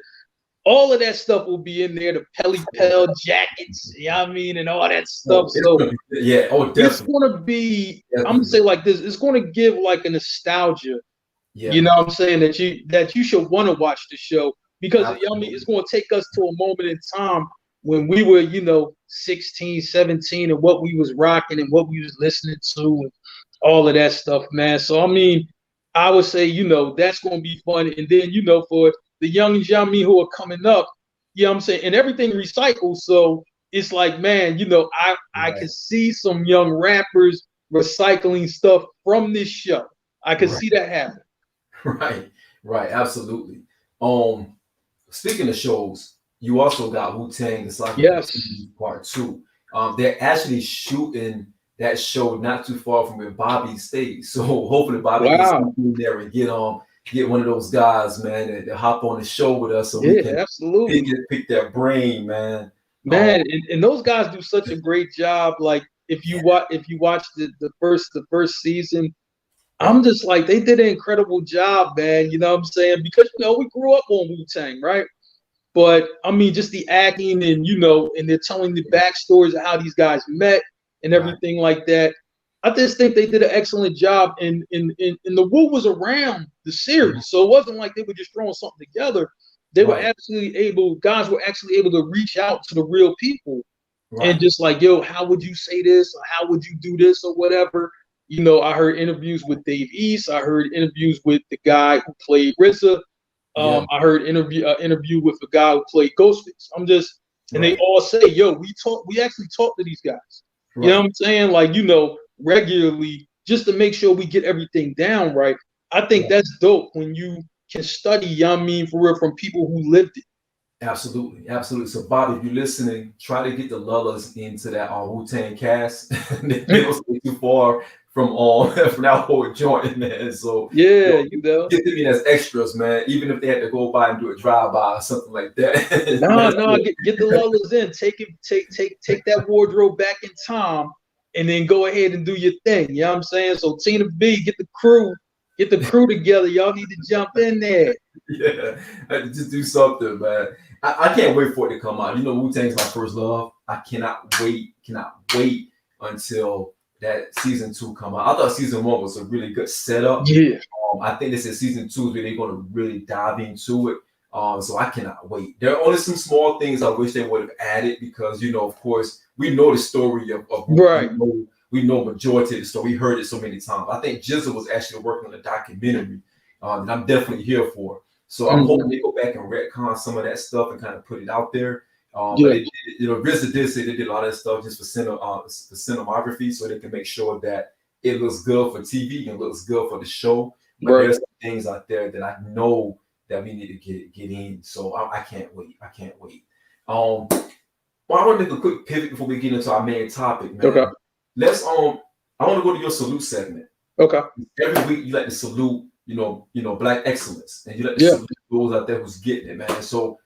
all of that stuff will be in there, the Pelly Pell jackets, you know what I mean, and all that stuff. So yeah, definitely. It's gonna be, I'm gonna say like this, it's gonna give like a nostalgia, yeah, you know what I'm saying, that you should want to watch the show because you know what I mean, absolutely. it's gonna take us to a moment in time when we were, 16, 17 and what we was rocking and what we was listening to and all of that stuff, man. So I mean, I would say, that's gonna be fun. And then, for the young Jami who are coming up, you know what I'm saying, and everything recycles. So it's like, man, I Right, can see some young rappers recycling stuff from this show. I can right, see that happen. right, right, absolutely. Um, Speaking of shows, you also got Wu Tang: The Saga Yes. Continues Part Two. They're actually shooting that show not too far from where Bobby stays. So hopefully Bobby can Wow. sneak in there and get one of those guys, man, to hop on the show with us so we Yeah, can absolutely. pick their brain, man. Um, Man, and those guys do such a great job. Like if you watch the first season, yeah, I'm just like they did an incredible job, man. You know what I'm saying? Because we grew up on Wu Tang, right? But I mean, just the acting and and they're telling the backstories of how these guys met and right, everything like that. I just think they did an excellent job. And the Wu was around the mhm, series, so it wasn't like they were just throwing something together. They were right, absolutely able. Guys were actually able to reach out to the real people and right, just like, yo, how would you say this? Or how would you do this or whatever? I heard interviews with Dave East. I heard interviews with the guy who played RZA. yeah, I heard interview with a guy who played Ghostface. And they right, all say, yo, we actually talk to these guys. You know what right. I'm saying? Like, regularly, just to make sure we get everything down right. I think Right. that's dope when you can study, you know what I mean, for real, from people who lived it. Absolutely, absolutely. So, Bobby, if you're listening, try to get the Lullas into that Wu Tang cast. they don't stay too far from from that whole joint, man. So, Yeah, get them in as extras, man. Even if they had to go by and do a drive by or something like that. No, That's no, it. get the Lullas in. Take that wardrobe back in time, and then go ahead and do your thing. You know what I'm saying? So Tina B, get the crew together. Y'all need to jump in there. Yeah, just do something, man. I can't wait for it to come out. Wu Tang's my first love. I cannot wait until that season two come out. I thought season one was a really good setup. Yeah, I think this is season two where they're going to really dive into it. So I cannot wait. There are only some small things I wish they would have added because, of course, we know the story of Wu. right. We know majority of the story. We heard it so many times. I think Jizzle was actually working on a documentary that I'm definitely here for. So I'm hoping Mhm. they go back and retcon some of that stuff and kind of put it out there. But Yeah, RZA did say they did a lot of that stuff just for cinematography, so they can make sure that it looks good for TV and looks good for the show. But right. there's some things out there that I know that we need to get in. So I can't wait. I can't wait. Well, I want to make a quick pivot before we get into our main topic, Okay, man. Let's I want to go to your salute segment. okay. Every week you like to salute, black excellence, and you like to Yeah, salute those out there who's getting it, man. So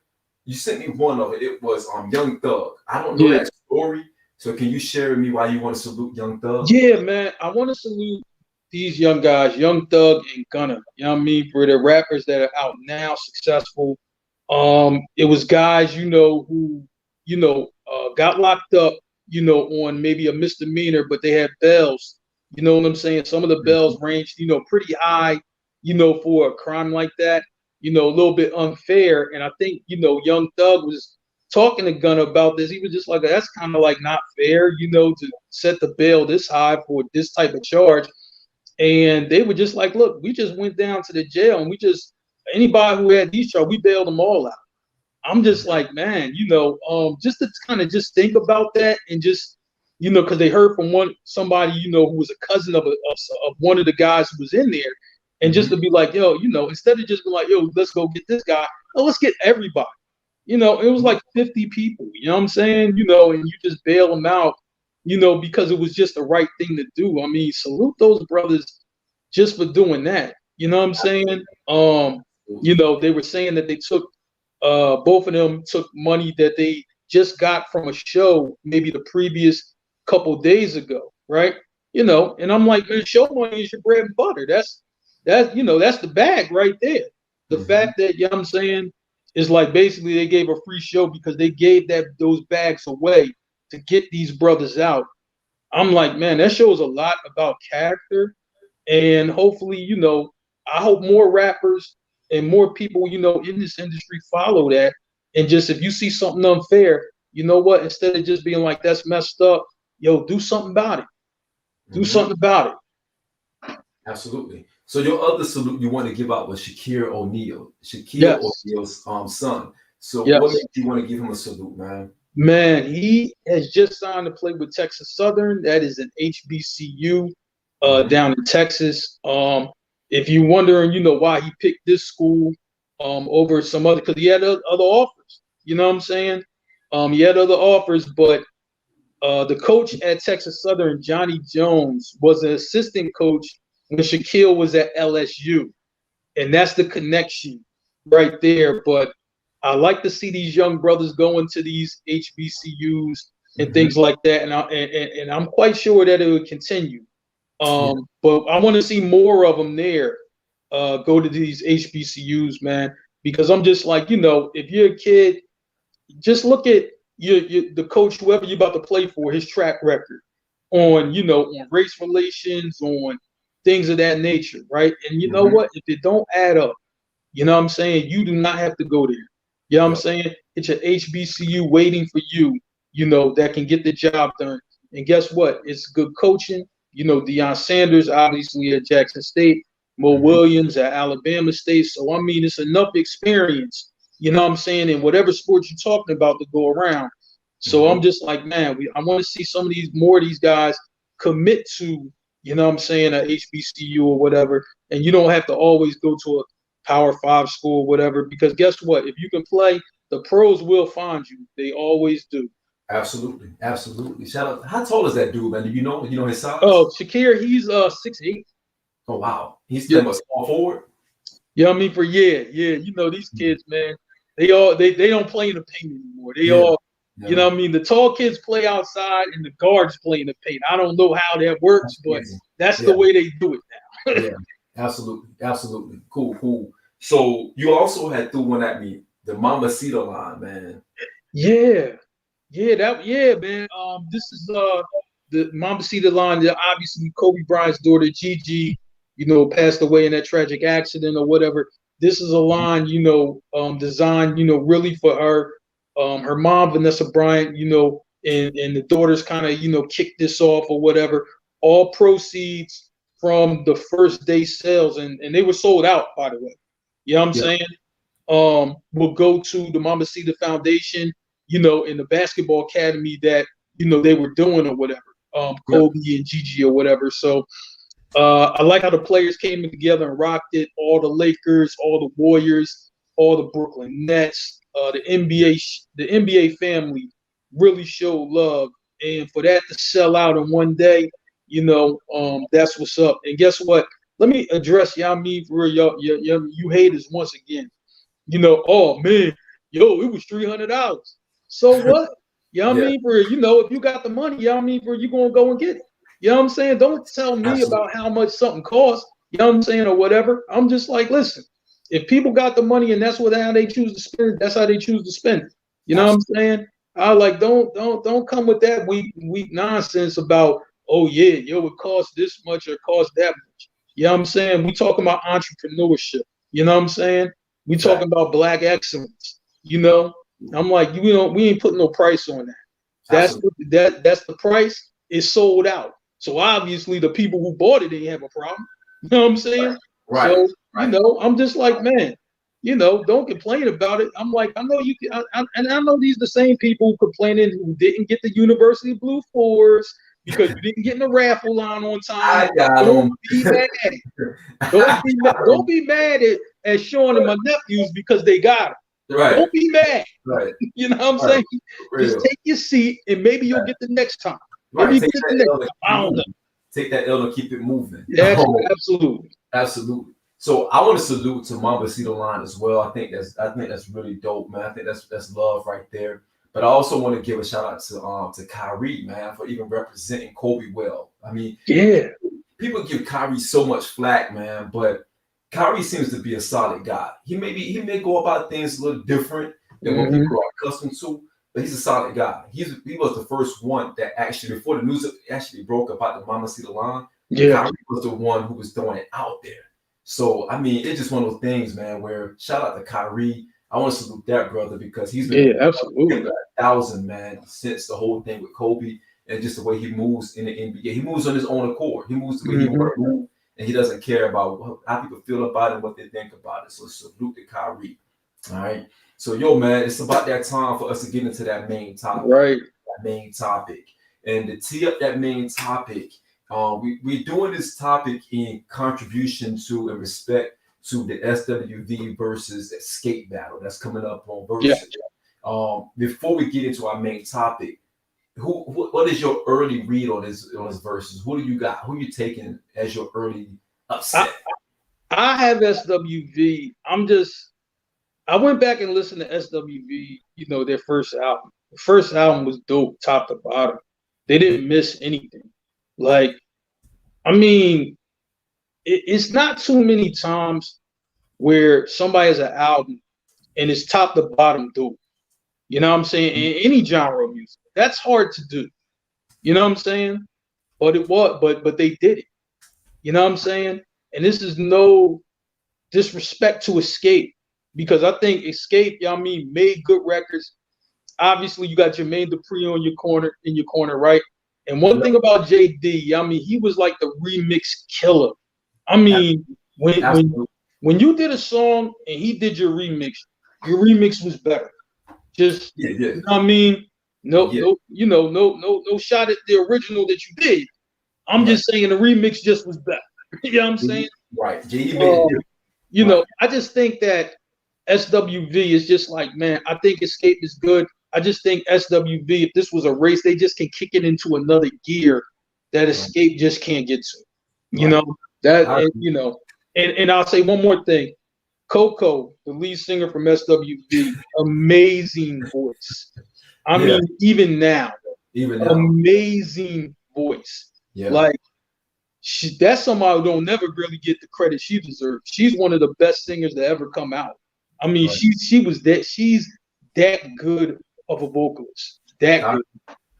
you sent me one of it. It was Young Thug. I don't know yeah, that story, so can you share with me why you want to salute Young Thug? yeah, man. I want to salute these young guys, Young Thug and Gunna. You know what I mean? For the rappers that are out now, successful. It was guys, who, got locked up, on maybe a misdemeanor, but they had bails. You know what I'm saying? Some of the bails ranged, pretty high, for a crime like that, a little bit unfair. And I think, Young Thug was talking to Gunna about this. He was just like, that's kind of like not fair, to set the bail this high for this type of charge. And they were just like, look, we just went down to the jail and anybody who had these charges, we bailed them all out. I'm just like, man, just to kind of just think about that and just, because they heard from somebody, who was a cousin of one of the guys who was in there, and just to Mhm. be like, yo, instead of just being like, yo, let's go get this guy, oh, let's get everybody. It was like 50 people, you know what I'm saying? And you just bail them out, because it was just the right thing to do. I mean, salute those brothers just for doing that. You know what I'm saying? They were saying that they took both of them took money that they just got from a show maybe the previous couple days ago, right? And I'm like, man, show money is your bread and butter. That's the bag right there. The Mhm. fact that, you know what I'm saying, it's like basically they gave a free show because they gave those bags away to get these brothers out. I'm like, man, that shows a lot about character. And hopefully, I hope more rappers and more people, in this industry follow that. And just if you see something unfair, you know what? Instead of just being like, that's messed up, yo, do something about it. Do something about it. Absolutely. So your other salute you want to give out was Shaquille O'Neal. Yes. O'Neal's son. So Yes. what made you want to give him a salute, man? Man, he has just signed to play with Texas Southern. That is an HBCU down in Texas. If you're wondering, why he picked this school over some other, because he had other offers. You know what I'm saying? He had other offers, but the coach at Texas Southern, Johnny Jones, was an assistant coach when Shaquille was at LSU. And that's the connection right there. But I like to see these young brothers go into these HBCUs and things like that. And I'm quite sure that it would continue. But I want to see more of them there go to these HBCUs, man, because I'm just like, if you're a kid, just look at the coach, whoever you're about to play for, his track record on, on race relations, on things of that nature, right? And you know what? If it don't add up, you know what I'm saying? You do not have to go there. You know what I'm saying? It's an HBCU waiting for you, that can get the job done. And guess what? It's good coaching. Deion Sanders, obviously at Jackson State, Mo Williams at Alabama State. So, I mean, it's enough experience, you know what I'm saying, in whatever sport you're talking about to go around. So I'm just like, man, I want to see some of more of these guys commit to, you know what I'm saying, a HBCU or whatever. And you don't have to always go to a Power 5 school or whatever, because guess what? If you can play, the pros will find you. They always do. Absolutely. Shout out. How tall is that dude, man? Do you know his size? Oh, Shakir, he's 6'8". Oh wow. He's a small forward. You know what I mean? These kids, man, they don't play in the paint anymore. They all, you know what I mean? The tall kids play outside and the guards play in the paint. I don't know how that works, but that's the way they do it now. Yeah, absolutely. Cool. So you also had threw one at me, the Mamacita line, man. Man. This is the Mamacita line that obviously Kobe Bryant's daughter Gigi, passed away in that tragic accident or whatever. This is a line, designed, really for her. Her mom, Vanessa Bryant, and the daughters kind of, kicked this off or whatever. All proceeds from the first day sales, and they were sold out, by the way. You know what I'm saying? Will go to the Mamacita Foundation, in the basketball academy that, they were doing or whatever. Kobe and Gigi or whatever. So I like how the players came together and rocked it. All the Lakers, all the Warriors, all the Brooklyn Nets, the NBA family really showed love. And for that to sell out in one day, that's what's up. And guess what? Let me address y'all for real, you haters once again. Oh man, it was $300. So what? You know what I mean? For if you got the money, you know what I mean? For you gonna go and get it. You know what I'm saying? Don't tell me about how much something costs. You know what I'm saying, or whatever. I'm just like, listen, if people got the money and that's how they choose to spend it, that's how they choose to spend it. You know what I'm saying? I like don't come with that weak nonsense about, oh yeah, it cost this much or cost that much. You know what I'm saying? We talking about entrepreneurship. You know what I'm saying? We talking about black excellence. I'm like, we ain't putting no price on that. That's the price. It's sold out. So obviously the people who bought it didn't have a problem. You know what I'm saying? Right. So, I'm just like, man, don't complain about it. I'm like, I know you can, and I know these the same people who complaining who didn't get the University Blue Fours because you didn't get in the raffle line on time. Don't be mad at it. Don't be mad at Shawn and my nephews because they got it. Right. Don't be mad. Right. You know what I'm saying? Just take your seat and maybe you'll get the next time. Maybe Take that L and keep it moving. Yeah, absolutely. So I want to salute to Mamacita line as well. I think that's really dope, man. I think that's love right there. But I also want to give a shout out to Kyrie, man, for even representing Kobe well. I mean, people give Kyrie so much flack, man, but Kyrie seems to be a solid guy. He may go about things a little different than what Mm-hmm. people are accustomed to, but he's a solid guy. He was the first one that actually, before the news actually broke about the Mama See the Line, Yeah. Kyrie was the one who was throwing it out there. So I mean, it's just one of those things, man, where shout out to Kyrie. I want to salute that brother because he's been absolutely 1,000, man, since the whole thing with Kobe and just the way he moves in the NBA. He moves on his own accord. He moves the way he wants to move, and he doesn't care about how people feel about it, what they think about it. So salute to Kyrie. All right. So yo, man, it's about that time for us to get into that main topic. Right. That main topic. And to tee up that main topic, we're doing this topic in contribution to and respect to the SWV versus Escape battle that's coming up on Versus. Yeah. Before we get into our main topic, what is your early read on this versus? Who do you got? Who are you taking as your early upset? I have SWV. I went back and listened to SWV, their first album. The first album was dope, top to bottom. They didn't miss anything. Like, I mean, it's not too many times where somebody has an album and it's top to bottom dope. You know what I'm saying? In any genre of music. That's hard to do. You know what I'm saying? But they did it. You know what I'm saying? And this is no disrespect to Escape, because I think Escape, made good records. Obviously, you got Jermaine Dupri in your corner, right? And one thing about JD, he was like the remix killer. I mean, when you did a song and he did your remix was better. Just you know what I mean? No shot at the original that you did. I'm just saying the remix just was better. You know what I'm saying? Right. I just think that SWV is just like, man, I think Escape is good. I just think SWV, if this was a race, they just can kick it into another gear that Escape just can't get to. You know, and I'll say one more thing. Coco, the lead singer from SWV, amazing voice. I mean, even now, amazing voice. Yeah. Like, that's somebody who don't never really get the credit she deserves. She's one of the best singers to ever come out. I mean, she's that good of a vocalist. That good.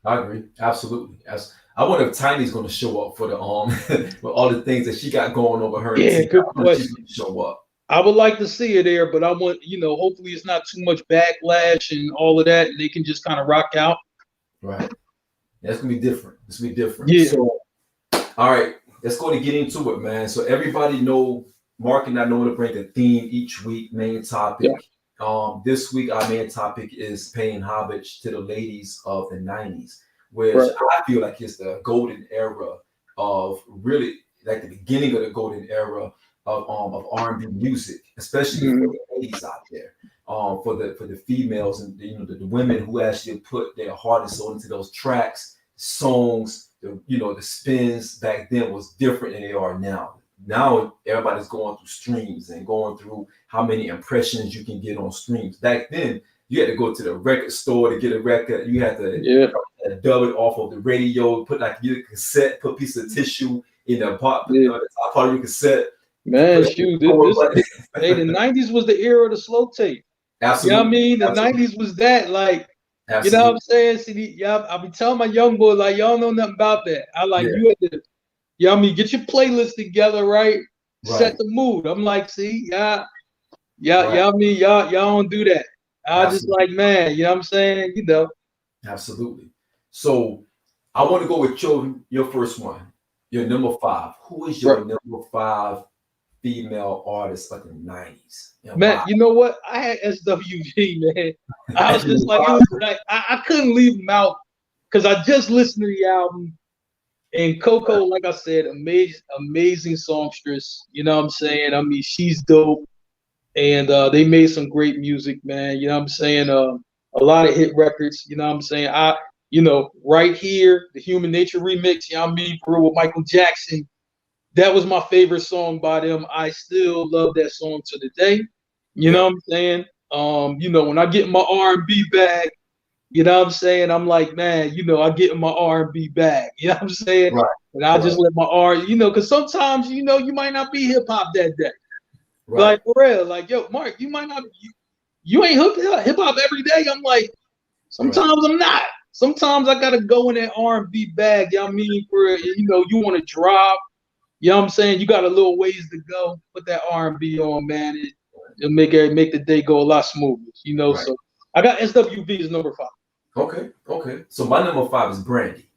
I agree. Absolutely. I wonder if Tiny's going to show up for the with all the things that she got going over her. Yeah, good question. Show up. I would like to see her there, but I want, hopefully it's not too much backlash and all of that, and they can just kind of rock out. Right. That's gonna be different. It's gonna be different. Yeah. So, all right, let's go to get into it, man. So everybody know Mark and I know to bring a theme each week, main topic. Yeah. This week our main topic is paying homage to the ladies of the 90s, which I feel like is the golden era of really like the beginning of the golden era of R&B music, especially for the ladies out there, for the females and the women who actually put their heart and soul into those tracks, songs. The spins back then was different than they are now. Now everybody's going through streams and going through how many impressions you can get on streams. Back then, you had to go to the record store to get a record. You had to dub it off of the radio, put get a cassette, put a piece of tissue in the top part of your cassette. Man, shoot, the 90s was the era of the slow tape. Absolutely. You know what I mean? The 90s was that, like, you know what I'm saying? See, I be telling my young boys, like, y'all know nothing about that. You had to, get your playlist together, right? Set the mood. I'm like, see, y'all don't do that. I just like, man, you know what I'm saying? Absolutely. So I want to go with your first one, your number 5. Who is your number 5 female artist of the 90s? Man, you know what? I had SWV, man. I was just like, it was like I couldn't leave them out because I just listened to the album. And Coco, like I said, amazing songstress. You know what I'm saying? I mean, she's dope. And they made some great music, man. You know what I'm saying? A lot of hit records. You know what I'm saying? Right Here, the Human Nature remix, you know what I mean? For real, with Michael Jackson. That was my favorite song by them. I still love that song to the day. You know what I'm saying? When I get in my R&B bag, you know what I'm saying? I'm like, man, I get in my R&B bag. You know what I'm saying? Right. And I just let my because sometimes, you might not be hip hop that day. Right. Like for real, like yo, Mark, you might not, you ain't hip hop every day. I'm like, sometimes I'm not. Sometimes I gotta go in that R&B bag. You know what I mean? For you want to drop. You know what I'm saying? You got a little ways to go. Put that R&B on, man. It'll make the day go a lot smoother. Right. So I got SWV as number 5. Okay. So my number 5 is Brandy.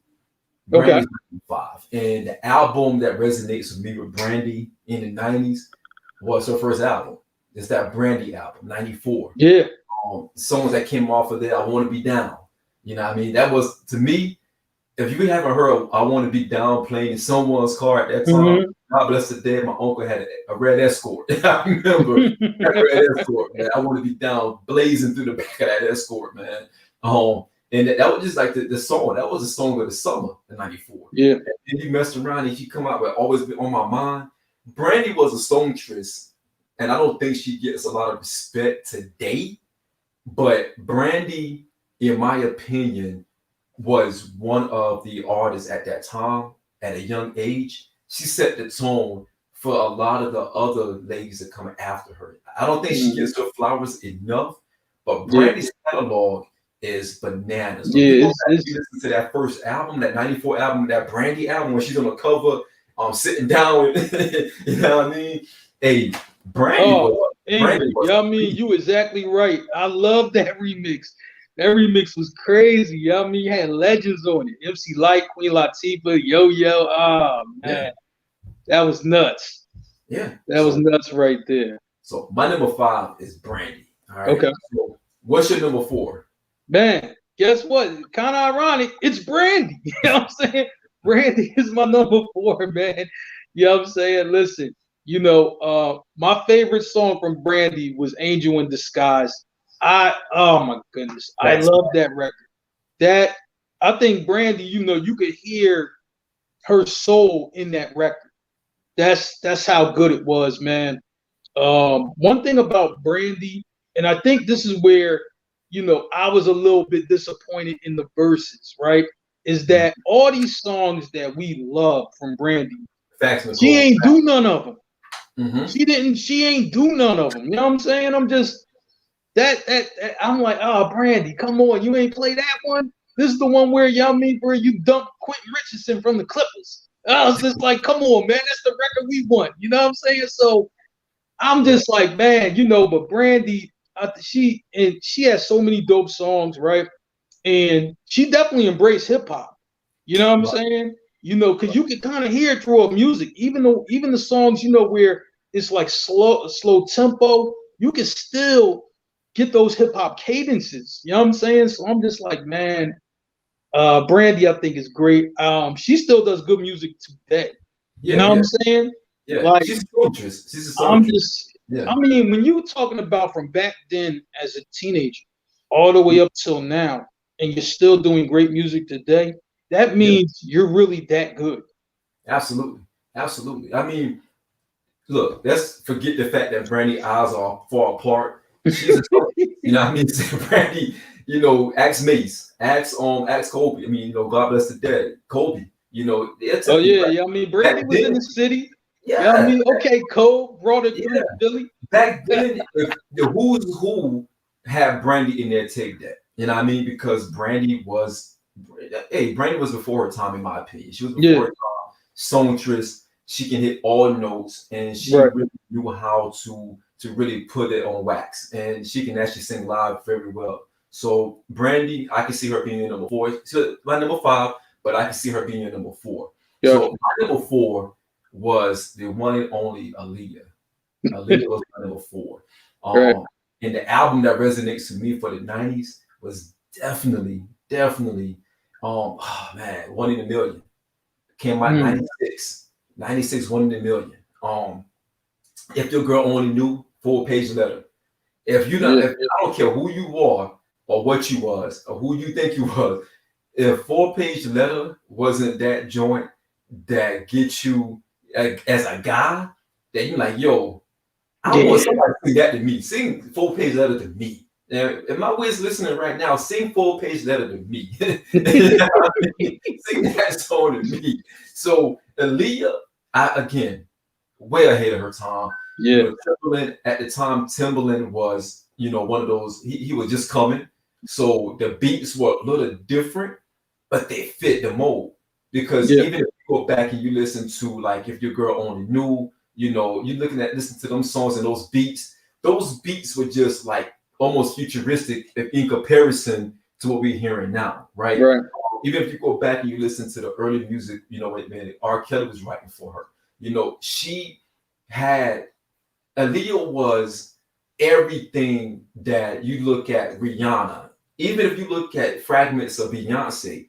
Okay. Brandy's number 5. And the album that resonates with me with Brandy in the 90s was her first album. It's that Brandy album, 94. Yeah. Songs that came off of there, I Want to Be Down. You know what I mean? That was, to me, if you haven't heard I Want to Be Down playing in someone's car at that time, God bless the dead, my uncle had a red Escort. I remember that red Escort, man. I Want to Be Down blazing through the back of that Escort, man. And that was just like the song. That was a song of the summer in 94. Yeah. And then you messed around and she come out with Always Been on My Mind. Brandy was a songstress, and I don't think she gets a lot of respect today. But Brandy, in my opinion, was one of the artists at that time, at a young age. She set the tone for a lot of the other ladies that come after her. I don't think she gets her flowers enough, but Brandy's catalog is bananas. So you listen to that first album, that 94 album, that Brandy album, when she's on the cover, sitting down, you know what I mean? Hey, Brandy. You know what I mean? You exactly right. I love that remix. That remix was crazy. You know what I mean? You had legends on it. MC Lyte, Queen Latifah, Yo-Yo. Oh, man. That was nuts. Yeah. That was nuts right there. So my number 5 is Brandy. All right. Okay. So what's your number 4? Man, guess what? Kind of ironic. It's Brandy. You know what I'm saying? Brandy is my number 4, man. You know what I'm saying? Listen, my favorite song from Brandy was Angel in Disguise. Oh my goodness. I love that record. I think Brandy, you could hear her soul in that record. That's how good it was, man. One thing about Brandy, and I think this is where, I was a little bit disappointed in the verses, right? Is that all these songs that we love from Brandy, she ain't do none of them. Mm-hmm. She ain't do none of them. You know what I'm saying? I'm just I'm like, oh, Brandy, come on, you ain't play that one. This is the one where where you dumped Quentin Richardson from the Clippers. I was just like, come on, man, that's the record we want. You know what I'm saying? So I'm just like, man, but Brandy, she has so many dope songs, right? And she definitely embraced hip hop. You know what I'm saying? Because you can kind of hear it through her music, even the songs, where it's like slow tempo, you can still get those hip hop cadences. You know what I'm saying? So I'm just like, man, Brandy, I think is great. She still does good music today. You know what I'm saying? Yeah, like, she's a songstress. I mean, when you were talking about from back then as a teenager all the way up till now, and you're still doing great music today, that means you're really that good. Absolutely. I mean, look, let's forget the fact that Brandy's eyes are far apart. She's a you know what I mean? Brandy, ask Mace, ask Kobe. I mean, God bless the dead. Kobe, I mean, Brandy was in the city. Yeah, I mean, okay, Cole brought it through Philly. Back then, the who's who had Brandy in their tape deck. You know what I mean? Because Brandy was before her time, in my opinion. She was before her time, songstress. She can hit all notes, and she really knew how to really put it on wax. And she can actually sing live very well. So Brandy, I can see her being your number 4. So my number 5, but I can see her being your number 4. Yeah. So my number 4 was the one and only Aaliyah. Aaliyah was my number 4. And the album that resonates with me for the 90s was definitely, One in a Million. Came out 96. 96, One in a Million. If Your Girl Only Knew, 4-page letter. If I don't care who you are or what you was or who you think you was, if 4-page letter wasn't that joint that gets you as a guy, that you're like, yo, I want somebody to sing that to me. Sing 4-page letter to me. Now, if my Wiz listening right now, sing 4-page letter to me. You know what I mean? Sing that song to me. So Aaliyah, again, way ahead of her time. Yeah. You know, Timberland at the time, Timberland was, you know, one of those, he was just coming. So the beats were a little different, but they fit the mold. Because Yeah. even if you go back and you listen to, like, if your girl only knew, you know, you're looking at listening to them songs and those beats were just like almost futuristic in comparison to what we're hearing now, right? Right. Even if you go back and you listen to the early music, you know, man, R. Kelly was writing for her. You know, she had Aaliyah was everything that you look at Rihanna. Even if you look at fragments of Beyonce,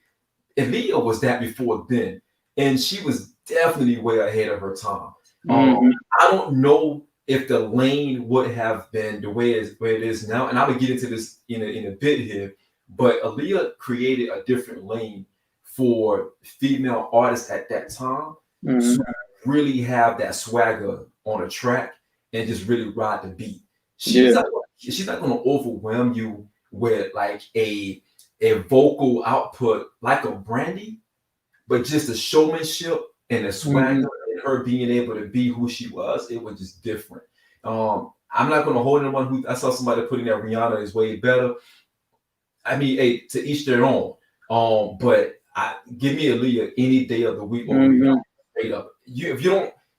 Aaliyah was that before then, and she was definitely way ahead of her time. I don't know if the lane would have been the way it is now, and I will get into this in a bit here. But Aaliyah created a different lane for female artists at that time to really have that swagger on a track and just really ride the beat. She's not going to overwhelm you with like a vocal output like a Brandy, but just the showmanship and the swagger and her being able to be who she was, it was just different. I'm not going to hold anyone who I saw somebody putting that Rihanna is way better. I mean, hey, to each their own. But give me Aaliyah any day of the week over Rihanna, straight up. You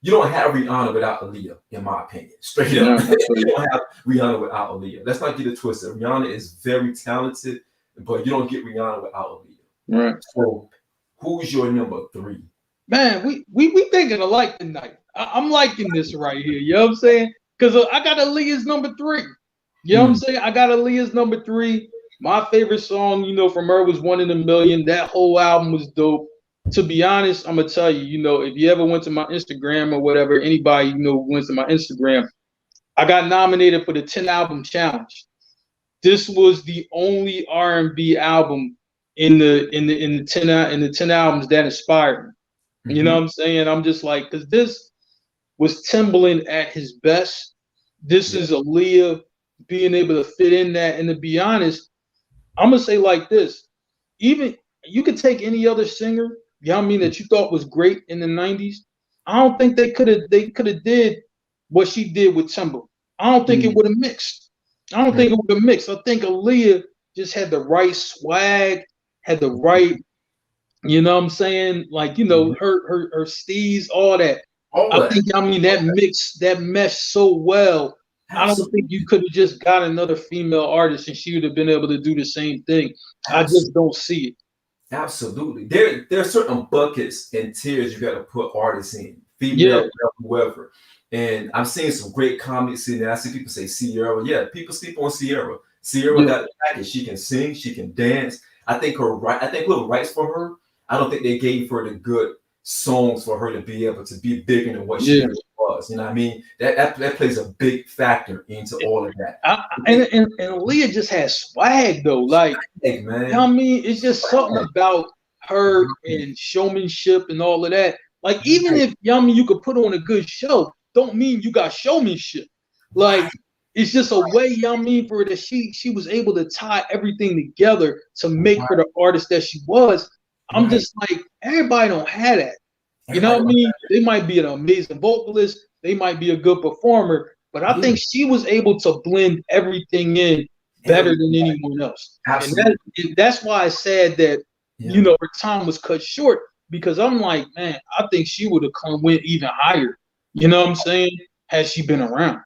don't have Rihanna without Aaliyah, in my opinion. Straight up. You don't have Rihanna without Aaliyah. Let's not get it twisted. Rihanna is very talented, but you don't get Rihanna without Aaliyah. Right. So who's your number 3? Man, we thinking alike tonight. I'm liking this right here. You know what I'm saying? Because I got Aaliyah's number 3. You know what I'm saying? I got Aaliyah's number 3. My favorite song, you know, from her was One in a Million. That whole album was dope. To be honest, I'm gonna tell you, you know, if you ever went to my Instagram or whatever, anybody, you know, went to my Instagram, I got nominated for the 10 album challenge. This was the only R&B album in the 10 albums that inspired me. You know what I'm saying? I'm just like, because this was Timbaland at his best. This is Aaliyah being able to fit in that. And to be honest, I'm gonna say like this: even you could take any other singer, you know what I mean, that you thought was great in the 90s. I don't think they could have did what she did with Timbaland. I don't think it would have mixed. I don't think it would have mixed. I think Aaliyah just had the right swag, had the right, you know what I'm saying? Like, you know, her steez, all that. I think, I mean, that meshed so well. I don't think you could have just got another female artist and she would have been able to do the same thing. I just don't see it. Absolutely. There are certain buckets and tiers you got to put artists in, female, whoever. And I'm seeing some great comments in there. I see people say Sierra. Yeah, people sleep on Sierra. Sierra got the package. She can sing, she can dance. I think whoever writes for her, I don't think they gave her the good songs for her to be able to be bigger than what she was. You know what I mean? That plays a big factor into all of that. And Aaliyah just has swag though. Like, man. You know what I mean? It's just something about her and showmanship and all of that. Like, even if, you know what I mean, you could put on a good show, don't mean you got showmanship. Like, it's just a way, you know what I mean, for her that she was able to tie everything together to make her the artist that she was. I'm just like, everybody don't have that. You know what I mean? They might be an amazing vocalist, they might be a good performer, but I think she was able to blend everything in better than anyone else. And that's why it's sad that, you know, her time was cut short, because I'm like, man, I think she would have went even higher. You know what I'm saying? Had she been around.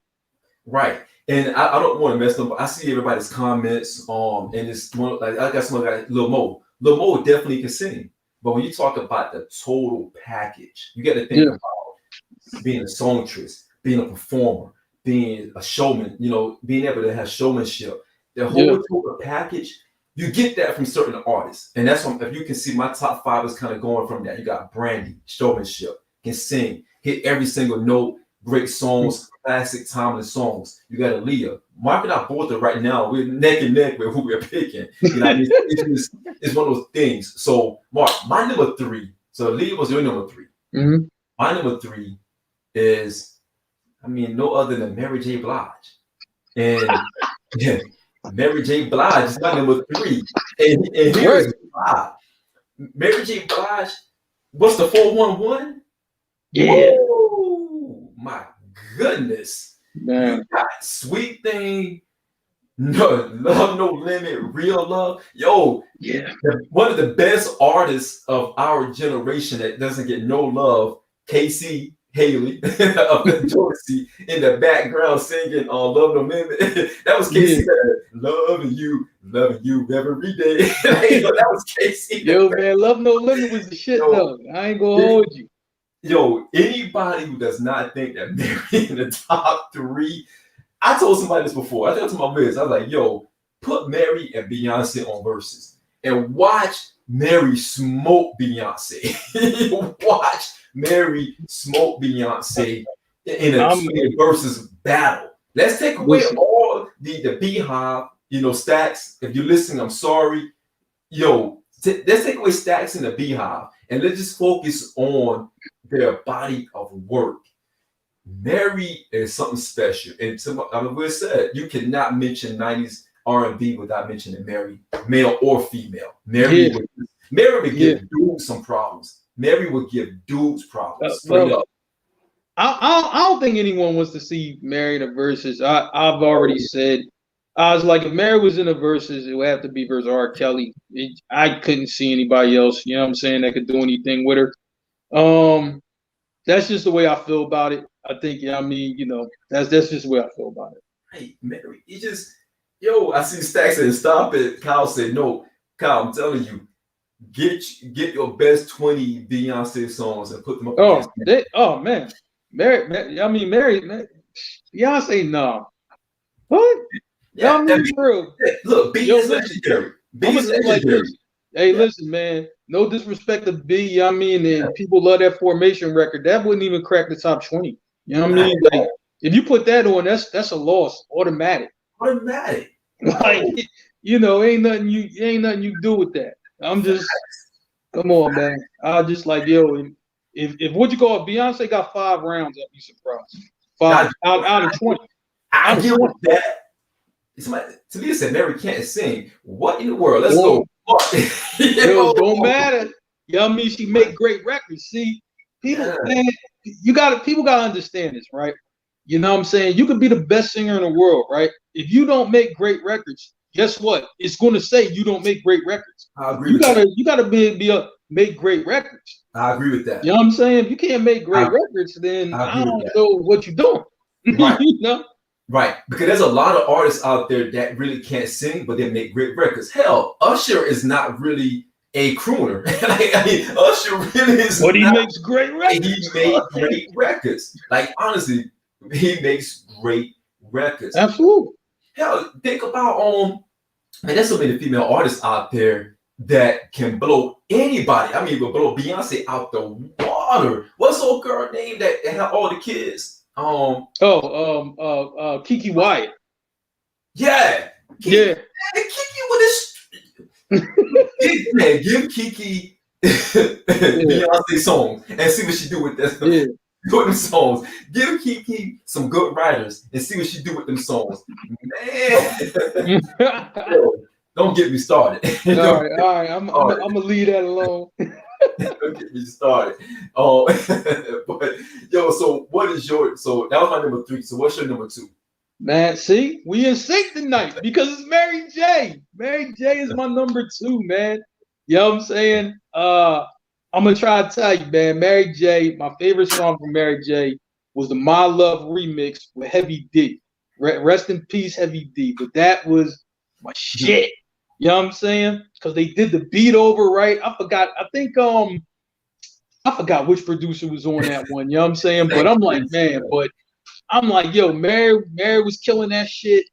Right. And I don't want to mess them, but I see everybody's comments and it's one, like, I got someone like Lil Mo. Lil Mo definitely can sing. But when you talk about the total package, you got to think about being a songstress, being a performer, being a showman, you know, being able to have showmanship. The whole total package, you get that from certain artists. And that's why, if you can see, my top 5 is kind of going from that. You got Brandy, showmanship, can sing, hit every single note, great songs, classic timeless songs. You got Aaliyah. Mark and I both are right now, we're neck and neck with who we're picking. You know what I mean? It's one of those things. So, Mark, my number 3, so Aaliyah was your number 3. My number 3 is, I mean, no other than Mary J. Blige. And Mary J. Blige is my number 3. And here's why. Mary J. Blige, what's the 411? Yeah. Woo! My goodness. Man. You got Sweet Thing, no Love, No Limit, Real Love. Yo, Yeah. one of the best artists of our generation that doesn't get no love, Casey Haley of the Joycey in the background singing on Love No Limit. That was Casey. Loving you every day. That was Casey. Yo, man, Love No Limit was the shit, though. I ain't gonna hold you. Yo, anybody who does not think that Mary in the top 3, I told somebody this before. I told to my Wiz, I was like, yo, put Mary and Beyonce on verses and watch Mary smoke Beyonce. Watch Mary smoke Beyonce in a versus battle. Let's take away all the Beehive, stacks. If you're listening, I'm sorry. Yo, let's take away stacks in the Beehive and let's just focus on their body of work. Mary is something special. And we said, you cannot mention 90s R&B without mentioning Mary, male or female. Mary would give dudes some problems. Mary would give dudes problems. Straight up. I don't think anyone wants to see Mary in a versus. I've already said, I was like, if Mary was in a versus, it would have to be versus R. Kelly. I couldn't see anybody else, you know what I'm saying, that could do anything with her. That's just the way I feel about it. I think, that's just the way I feel about it. Hey, Mary, I see Stacks said, stop it. Kyle said, no. Kyle, I'm telling you, get your best 20 Beyonce songs and put them up. Man. Mary, Beyonce, no. What? Yeah, true. Look, B is legendary. Hey, listen, man. No disrespect to B, and people love that Formation record. That wouldn't even crack the top 20. You know what I mean? Like, if you put that on, that's a loss, automatic. Automatic. Like, ain't nothing you do with that. I'm just, come on, man. I just like, yo, if what you call Beyonce got 5 rounds, I'd be surprised. 5 out of 20. I deal with that. To me, it said Mary can't sing. What in the world? Let's go. Don't matter. She make great records. See, people, man, people gotta understand this, right? You know what I'm saying? You could be the best singer in the world, right? If you don't make great records, guess what? It's gonna say you don't make great records. I agree with that. You gotta make great records. I agree with that. You know what I'm saying? If you can't make great records, then I don't know what you're doing. Right. Right, because there's a lot of artists out there that really can't sing, but they make great records. Hell, Usher is not really a crooner. Usher really is. But he makes great records. He made great records. Like, honestly, he makes great records. Absolutely. Hell, think about there's so many female artists out there that can blow anybody. Will blow Beyonce out the water. What's the old girl name that had all the kids? Kiki Wyatt. Yeah. Kiki with his man, give Kiki Beyonce songs and see what she do with this. Yeah. With them songs. Give Kiki some good writers and see what she do with them songs. Man. Don't get me started. All right. I'm gonna leave that alone. Don't get me started. But so what is so that was my number 3. So what's your number 2? Man, see, we in sync tonight because it's Mary J. Mary J is my number 2, man. You know what I'm saying? I'm gonna try to tell you, man. Mary J, my favorite song from Mary J was the My Love remix with Heavy D. Rest in peace, Heavy D. But that was my shit. You know what I'm saying? Because they did the beat over, right? I forgot which producer was on that one. You know what I'm saying? But I'm like, yo, Mary was killing that shit.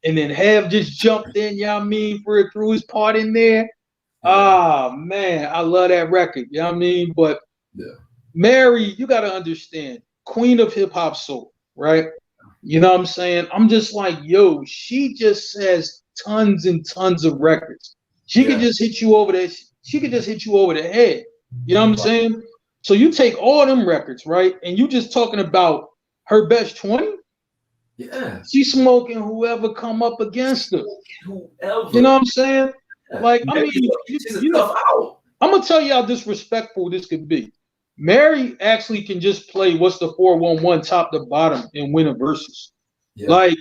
And then Hev just jumped in, you know what I mean, threw his part in there. Man, I love that record. You know what I mean? But Mary, you got to understand, queen of hip hop soul, right? You know what I'm saying? I'm just like, yo, she just says tons and tons of records. She could just hit you over the. She could just hit you over the head. You know what I'm saying? So you take all them records, right? And you just talking about her best 20. Yeah. She's smoking whoever come up against her. Whoever. You know what I'm saying? Like, I'm gonna tell you how disrespectful this could be. Mary actually can just play what's the 4-1-1 top to bottom and win a versus. Yeah. Like,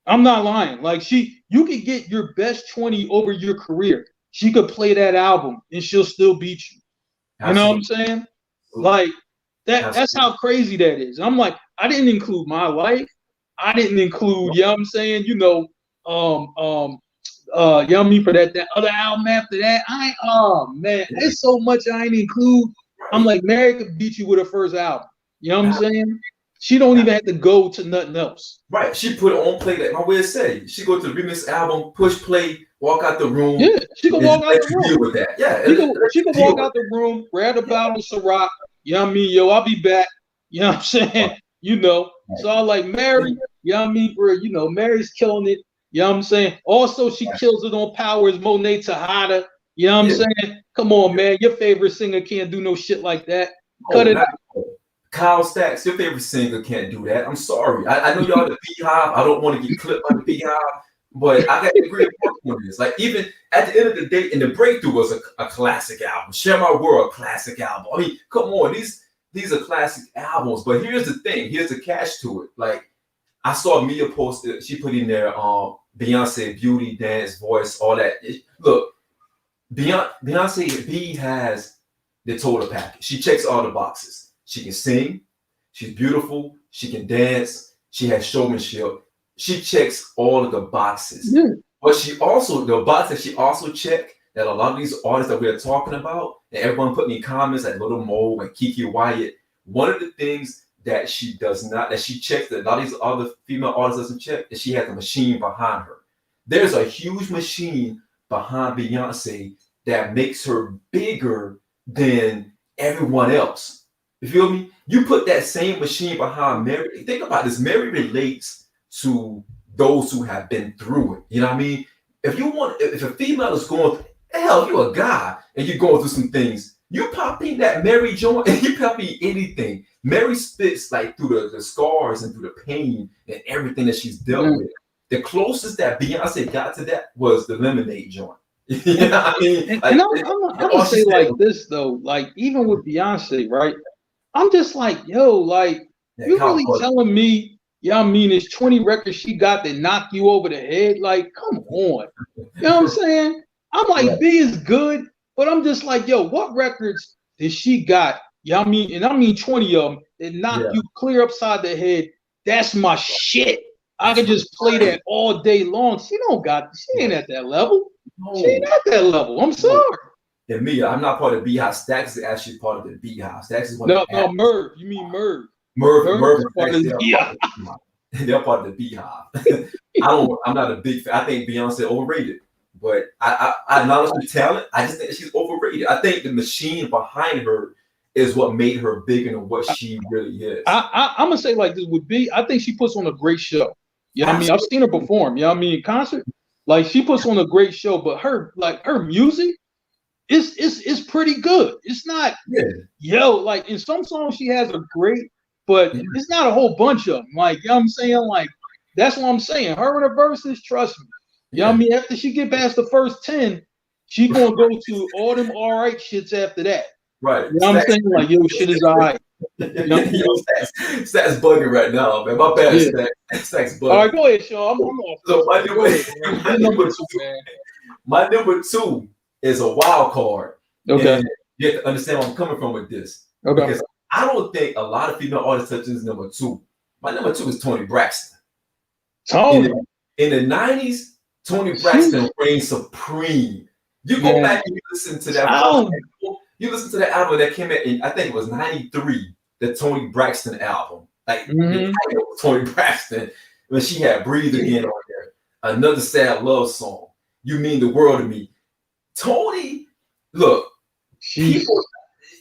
I'm not lying. Like, you could get your best 20 over your career. She could play that album and she'll still beat you. You know what I'm saying? Like, that's how crazy that is. I'm like, I didn't include My Life. I didn't include, you know what I'm saying? You know what I mean, for that other album after that. Man, there's so much I ain't include. I'm like, Mary could beat you with her first album. You know what I'm saying? She don't even have to go to nothing else. Right. She put it on play, like my way to say. She go to the remix album, push play, walk out the room. Yeah, she can walk out the room. Deal with that. Yeah. She can walk out the room, grab a bottle of Ciroc. You know what I mean? Yo, I'll be back. You know what I'm saying? You know. So I'm like, Mary, you know what I mean? Mary's killing it. You know what I'm saying? Also, she kills it on Powers, Monet Tejada. You know what I'm saying? Come on, man. Your favorite singer can't do no shit like that. Cut it out. Kyle Stacks, your favorite singer, can't do that. I'm sorry. I know y'all the Beehive. I don't want to get clipped by the Beehive, but I got to agree with this. Like, even at the end of the day, and The Breakthrough was a classic album. Share My World, classic album. I mean, come on. These are classic albums. But here's the thing. Here's the catch to it. Like, I saw Mia post it. She put in there Beyonce, beauty, dance, voice, all that. Look, Beyonce B has the total package. She checks all the boxes. She can sing. She's beautiful. She can dance. She has showmanship. She checks all of the boxes. Yeah. But the box that she also checked, that a lot of these artists that we're talking about, and everyone put in comments like Little Mo and Kiki Wyatt, one of the things that she does not, that she checks, that a lot of these other female artists doesn't check, is she has a machine behind her. There's a huge machine behind Beyonce that makes her bigger than everyone else. You feel me? You put that same machine behind Mary. Think about this. Mary relates to those who have been through it. You know what I mean? If a female is going through, hell, if you're a guy and you're going through some things, you pop in that Mary joint and you pop in anything. Mary spits like through the scars and through the pain and everything that she's dealt with. The closest that Beyonce got to that was the Lemonade joint. You know what I mean? I'm gonna say like this though, like even with Beyonce, right? I'm just like, yo, like, you really telling me, you know what I mean, it's 20 records she got that knock you over the head? Like, come on. You know what I'm saying? I'm like, B is good, but I'm just like, yo, what records did she got? You know what I mean? And I mean 20 of them that knock you clear upside the head. That's my shit. I could just play that all day long. She ain't at that level. No. She ain't at that level. I'm sorry. And me, I'm not part of the Beehive. Stacks is actually part of the Beehive. Stacks is one of the Merv. You mean Merv? Merv part of the Beehive. They're part of the Beehive. I'm not a big fan. I think Beyonce overrated. But I acknowledge the talent. I just think she's overrated. I think the machine behind her is what made her bigger than what she really is. I'm gonna say like this would be. I think she puts on a great show. You know what I mean? I've seen her perform. You know what I mean? Concert. Like, she puts on a great show, but her music is pretty good. It's not, like, in some songs she has a great, but it's not a whole bunch of them. Like, you know what I'm saying? Like, that's what I'm saying. Her and her verses, trust me. You know what I mean? After she get past the first 10, she gonna go to all them all right shits after that. Right. You know what I'm saying? Like, yo, shit is all right. You know, Stacks bugging right now, man. My bad, Stacks bugging. All right, go ahead, Shawn. I'm off. So my number two is a wild card. Okay. And you have to understand where I'm coming from with this. Okay. Because I don't think a lot of female artists touch this number two. My number two is Toni Braxton. In the 90s, Toni Braxton reigned supreme. You go back and you listen to that album. You listen to the album that came out in, I think it was 93, the Toni Braxton album. Like, the title was Toni Braxton, when she had Breathe Again on there. Another Sad Love Song. You Mean the World to Me. Toni, look, people,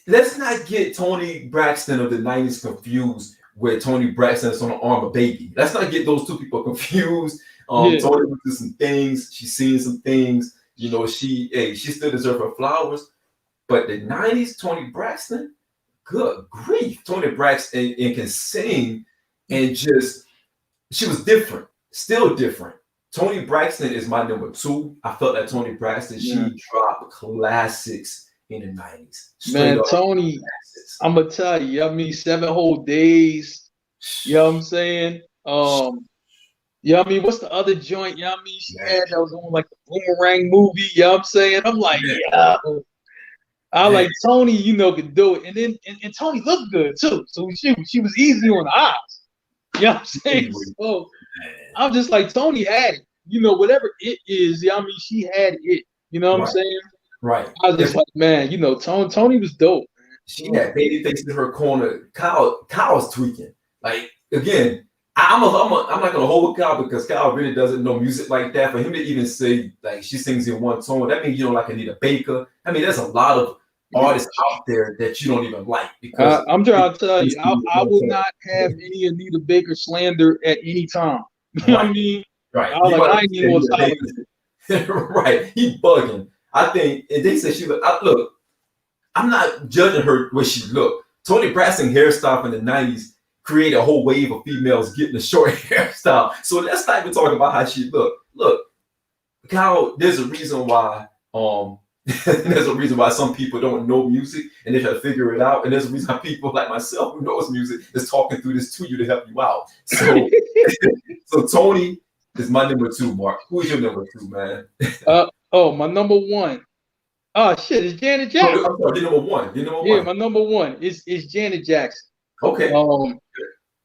let's not get Toni Braxton of the 90s confused with Toni Braxton that's on the arm of Baby. Let's not get those two people confused. Toni went through some things. She's seen some things. You know, she still deserves her flowers. But the 90s, Toni Braxton, good grief. Toni Braxton and can sing and just, she was different, still different. Toni Braxton is my number two. I felt that Toni Braxton, she dropped classics in the 90s. Man, Toni, I'm gonna tell you, I mean, 7 whole days. You know what I'm saying? Yeah, I mean, what's the other joint? Yeah, I mean, she had that was on like the Boomerang movie. You know what I'm saying? I'm like, yeah. I like Tony, could do it. And then and Tony looked good too. So she was easy on the eyes. You know what I'm saying? So I'm just like, Tony had it. Whatever it is, I mean, she had it. You know what I'm saying? Right. I was just like, man, Tony was dope. She had babyface in her corner. Kyle was tweaking. Like, again, I'm not gonna hold Kyle because Kyle really doesn't know music like that. For him to even say like she sings in one tone, that means you don't like Anita Baker. I mean, there's a lot of artists out there that you don't even like because I'm trying to tell you, I will not have any Anita Baker slander at any time. You know what I mean? Right. I ain't even gonna tolerate it. Right. He bugging. I think, and they said she look. Look, I'm not judging her where she looked. Toni Braxton hairstyle in the '90s created a whole wave of females getting a short hairstyle. So let's not even talk about how she looked. Look, Kyle, there's a reason why. There's a reason why some people don't know music and they try to figure it out. And there's a reason why people like myself who knows music is talking through this to you to help you out. So, so Tony is my number 2, Mark. Who is your number 2, man? My number 1. Oh shit, it's Janet Jackson. I'm sorry, you're number 1. You're number 1. Yeah, my number 1 is Janet Jackson. Okay. I'm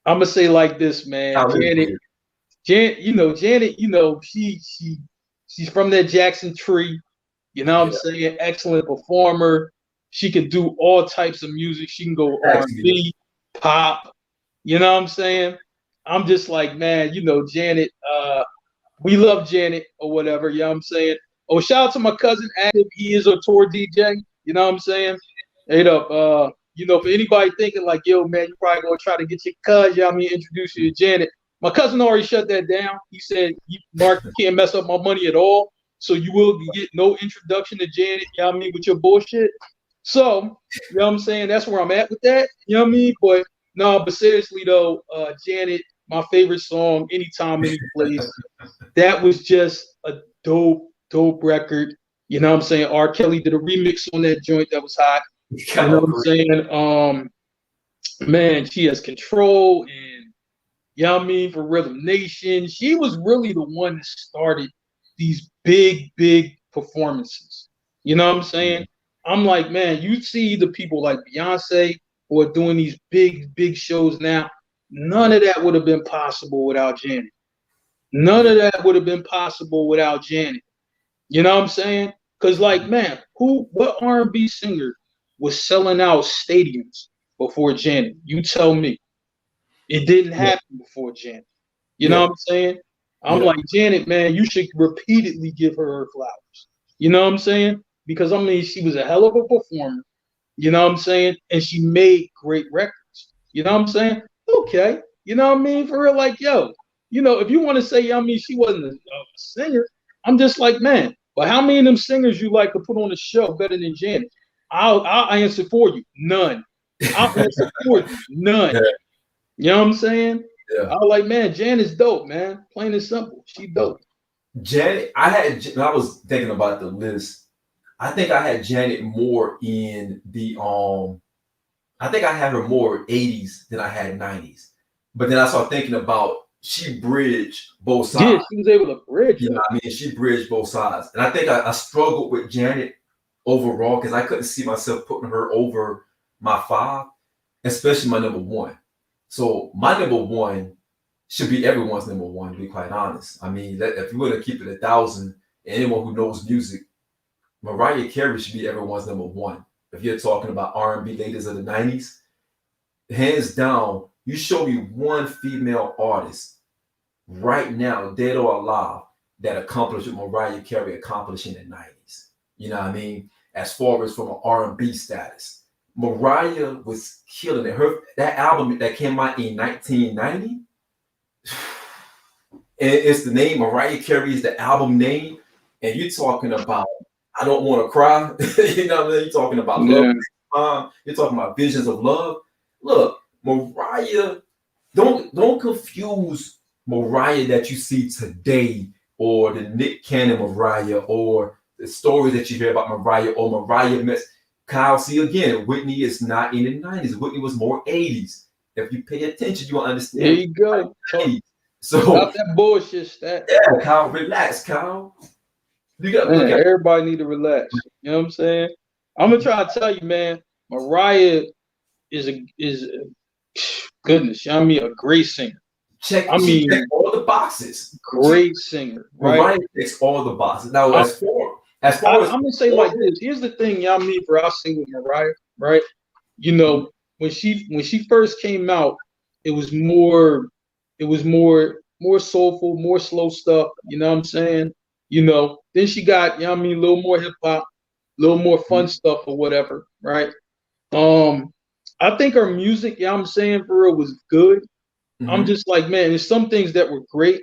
gonna say like this, man. Janet, she's from that Jackson tree. You know what I'm saying? Excellent performer. She can do all types of music. She can go R&B, pop. You know what I'm saying? I'm just like, man, Janet, we love Janet or whatever. You know what I'm saying? Oh, shout out to my cousin Active. He is a tour DJ. You know what I'm saying? Hey up, for anybody thinking like, yo, man, you probably gonna try to get your cousin, introduce you to Janet. My cousin already shut that down. He said, Mark, you can't mess up my money at all. So you will get no introduction to Janet, with your bullshit. So, you know what I'm saying? That's where I'm at with that. You know what I mean? But seriously though, Janet, my favorite song, Anytime, Any Place. That was just a dope record. You know what I'm saying? R. Kelly did a remix on that joint that was hot. You know what I'm saying? Man, she has control and for Rhythm Nation. She was really the one that started these big performances. You know what I'm saying? I'm like, man, you see the people like Beyonce who are doing these big shows now. None of that would have been possible without Janet. None of that would have been possible without Janet. You know what I'm saying? Because like, man, what R&B singer was selling out stadiums before Janet? You tell me. It didn't happen before Janet. You know what I'm saying? I'm like, Janet, man, you should repeatedly give her flowers. You know what I'm saying? Because, she was a hell of a performer. You know what I'm saying? And she made great records. You know what I'm saying? Okay. You know what I mean? For real, like, yo, if you want to say, she wasn't a singer, I'm just like, man, but how many of them singers you like to put on the show better than Janet? I'll answer for you. None. I'll answer for you. None. You know what I'm saying? Yeah. I was like, man, Janet's dope, man. Plain and simple. She dope. Janet, I was thinking about the list. I think I had Janet more in the I think I had her more 80s than I had 90s. But then I started thinking about she bridged both sides. Yeah, she was able to bridge. You know what I mean? She bridged both sides. And I think I struggled with Janet overall because I couldn't see myself putting her over my 5, especially my number 1. So my number 1 should be everyone's number 1, to be quite honest. I mean, if you were to keep it 1,000, anyone who knows music, Mariah Carey should be everyone's number 1. If you're talking about R&B ladies of the 90s, hands down, you show me one female artist right now, dead or alive, that accomplished what Mariah Carey accomplished in the 90s. You know what I mean? As far as from an R&B status. Mariah was killing it. That album that came out in 1990, and it's the name Mariah Carey is the album name, and you're talking about I Don't Want to Cry. You know what I mean? You're talking about love. You're talking about visions of love. Look, Mariah, don't confuse Mariah that you see today or the Nick Cannon Mariah or the stories that you hear about Mariah or Mariah Metz. Kyle, see again, Whitney is not in the 90s. Whitney was more 80s. If you pay attention, you will understand. There you go. So stop that bullshit stat. Yeah, Kyle, relax, Kyle. You got to look at everybody need to relax. You know what I'm saying? I'm gonna try to tell you, man. Mariah is goodness. I mean, a great singer. Check all the boxes. Great singer, right? Mariah checks all the boxes. Now, as far as I'm gonna say like this. Here's the thing, y'all. Me for I sing with Mariah, right? You know, when she first came out, it was more soulful, more slow stuff. You know what I'm saying? You know, then she got, you know what I mean, a little more hip hop, a little more fun stuff or whatever, right? I think her music, you know what I'm saying, for real, was good. I'm just like, man, there's some things that were great,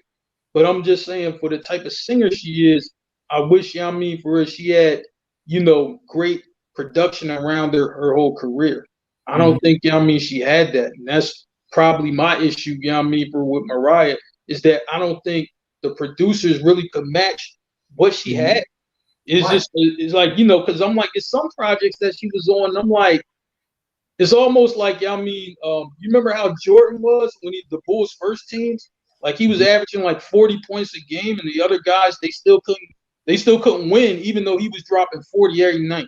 but I'm just saying for the type of singer she is, I wish, you know what I mean, for her, she had, you know, great production around her whole career. I don't think, you know what I mean, she had that. And that's probably my issue, you know what I mean, with Mariah, is that I don't think the producers really could match what she had. It's just, it's like, you know, because I'm like, it's some projects that she was on, I'm like, it's almost like, I mean, you remember how Jordan was when the Bulls' first teams? Like he was averaging like 40 points a game, and the other guys they still couldn't win, even though he was dropping 40 every night.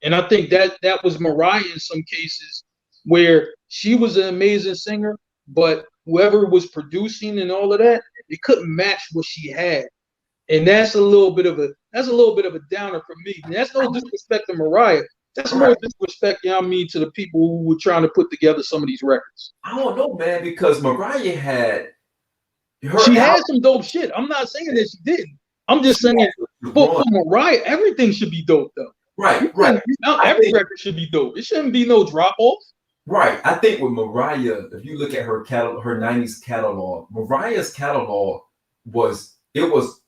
And I think that was Mariah in some cases, where she was an amazing singer, but whoever was producing and all of that, they couldn't match what she had. And that's a little bit of a downer for me. And that's no disrespect to Mariah. That's more disrespect, you know what I mean, to the people who were trying to put together some of these records. I don't know, man, because Mariah had had some dope shit. I'm not saying that she didn't. I'm just saying for Mariah, everything should be dope though. Right. Every record should be dope. It shouldn't be no drop off. Right. I think with Mariah, if you look at her catalog, her 90s catalog, Mariah's catalog was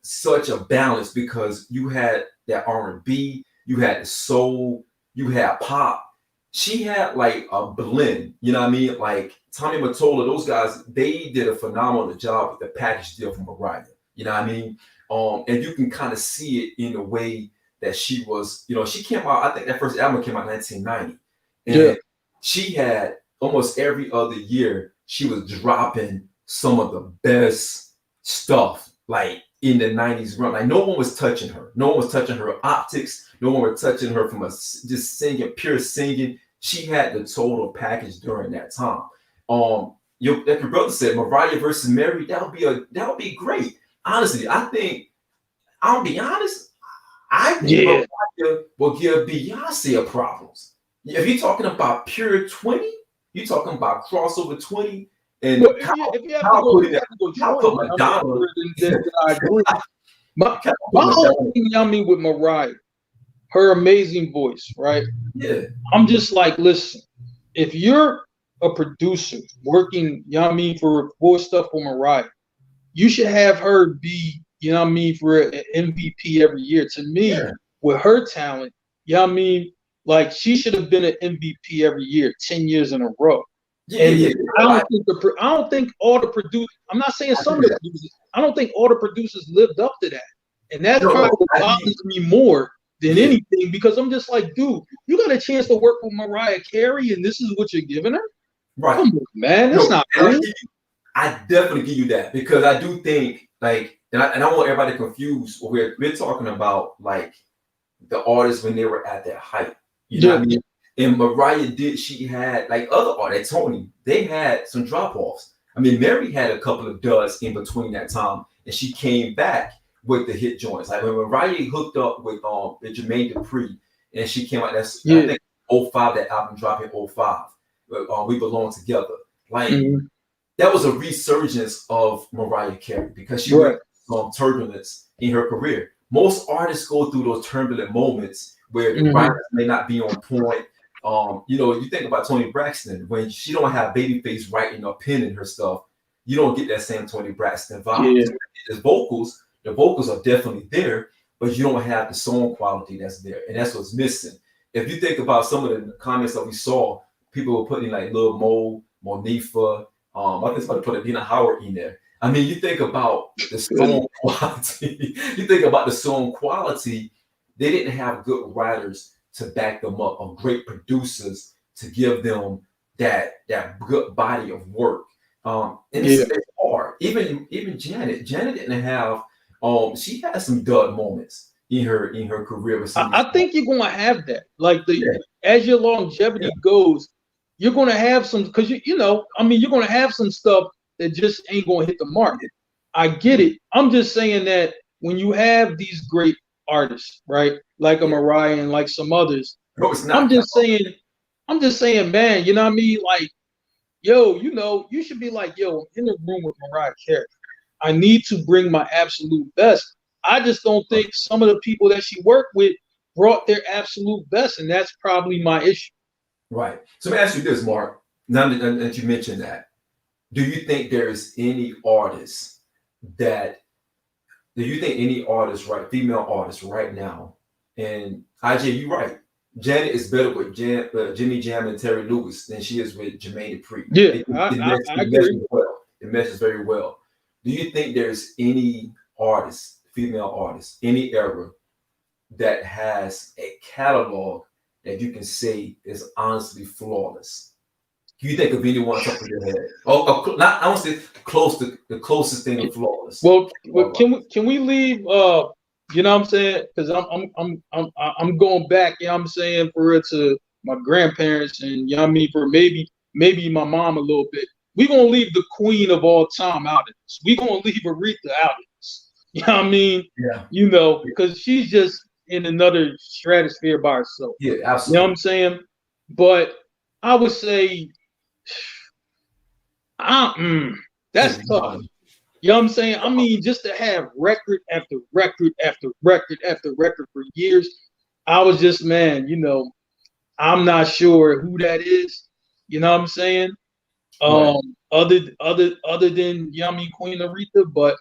such a balance because you had that R&B, you had the soul, you had pop. She had like a blend, you know what I mean? Like Tommy Mottola, those guys, they did a phenomenal job with the package deal for Mariah. You know what I mean? And you can kind of see it in the way that she was, you know, she came out, I think that first album came out in 1990. And she had almost every other year, she was dropping some of the best stuff, like in the 90s run. Like no one was touching her. No one was touching her optics. No one was touching her from just singing, pure singing. She had the total package during that time. Like your brother said, Mariah versus Mary, that would be great. Honestly, I'll be honest, I think Mariah will give Beyonce a problems. If you're talking about pure 20, you're talking about crossover 20, and if you have to go Madonna, then I agree. My whole thing, I mean, with Mariah, her amazing voice, right? Yeah. I'm just like, listen, if you're a producer working, you know what I mean, for stuff for Mariah, you should have her be, you know what I mean, for an MVP every year. To me, with her talent, you know what I mean, like she should have been an MVP every year, 10 years in a row. I don't think all the producers, I'm not saying some of the producers, I don't think all the producers lived up to that. And that's probably what bothers me more than anything, because I'm just like, dude, you got a chance to work with Mariah Carey and this is what you're giving her? Right. Come on, man, that's not good. I definitely give you that, because I do think, like, and I want everybody confused. We're talking about like the artists when they were at their height. You know what I mean? And Mariah she had like other artists, Tony, they had some drop-offs. I mean, Mary had a couple of duds in between that time, and she came back with the hit joints. Like when Mariah hooked up with Jermaine Dupri, and she came out, I think 05, that album dropped in 05. We Belong Together. Like that was a resurgence of Mariah Carey, because she went through turbulence in her career. Most artists go through those turbulent moments where the writers may not be on point. You know, you think about Toni Braxton, when she don't have Babyface writing or penning her stuff, you don't get that same Toni Braxton vibe. The vocals are definitely there, but you don't have the song quality that's there, and that's what's missing. If you think about some of the comments that we saw, people were putting like Lil Mo, Monifa, I think somebody put Adina Howard in there. I mean, you think about the song quality. They didn't have good writers to back them up, of great producers to give them that good body of work. And it's hard. Even Janet didn't have. She had some dud moments in her career with some. I think you're gonna have that. Like as your longevity goes, you're gonna have some because you're gonna have some stuff that just ain't gonna hit the market. I get it. I'm just saying that when you have these great artists, right, like a Mariah and like some others, no, it's not. I'm just saying, man, you know what I mean? Like, yo, you should be like, yo, I'm in the room with Mariah Carey. I need to bring my absolute best. I just don't think some of the people that she worked with brought their absolute best, and that's probably my issue. Right. So let me ask you this, Mark. Now that you mentioned that, do you think there's any artists right, female artists right now? And IJ, you're right. Janet is better with Jimmy Jam and Terry Lewis than she is with Jermaine Dupri. Yeah, I agree. It meshes very well. Do you think there's any artist, female artist, any era that has a catalog that you can say is honestly flawless? Do you think of anyone top of your head? I don't say the closest thing to flawless. Well, can we leave? You know what I'm saying? Because I'm going back. You know what I'm saying, for it to my grandparents, and you know what I mean, for maybe my mom a little bit. We're gonna leave the queen of all time out of this. We're gonna leave Aretha out of this. You know what I mean? Yeah. Because she's just in another stratosphere by herself. Yeah, absolutely. You know what I'm saying? But I would say, that's tough. You know what I'm saying? I mean, just to have record after record after record after record for years, I was just, man, I'm not sure who that is. You know what I'm saying? Right. Other than, you know what I mean, Queen Aretha, but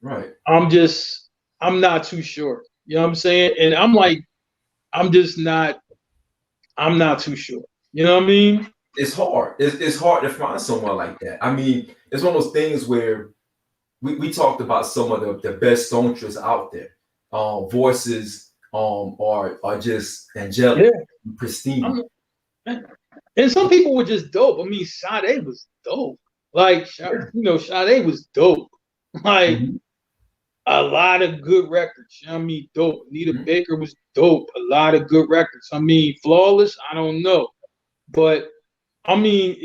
right. I'm not too sure. You know what I'm saying? And I'm like, I'm not too sure. You know what I mean? It's hard. It's hard to find someone like that. I mean, it's one of those things where we talked about some of the best songsters out there. Voices are just angelic, pristine. And some people were just dope. I mean, Sade was dope. Like, Sade was dope. Like, a lot of good records. You know what I mean? Dope. Anita Baker was dope. A lot of good records. I mean, flawless, I don't know. But, I mean,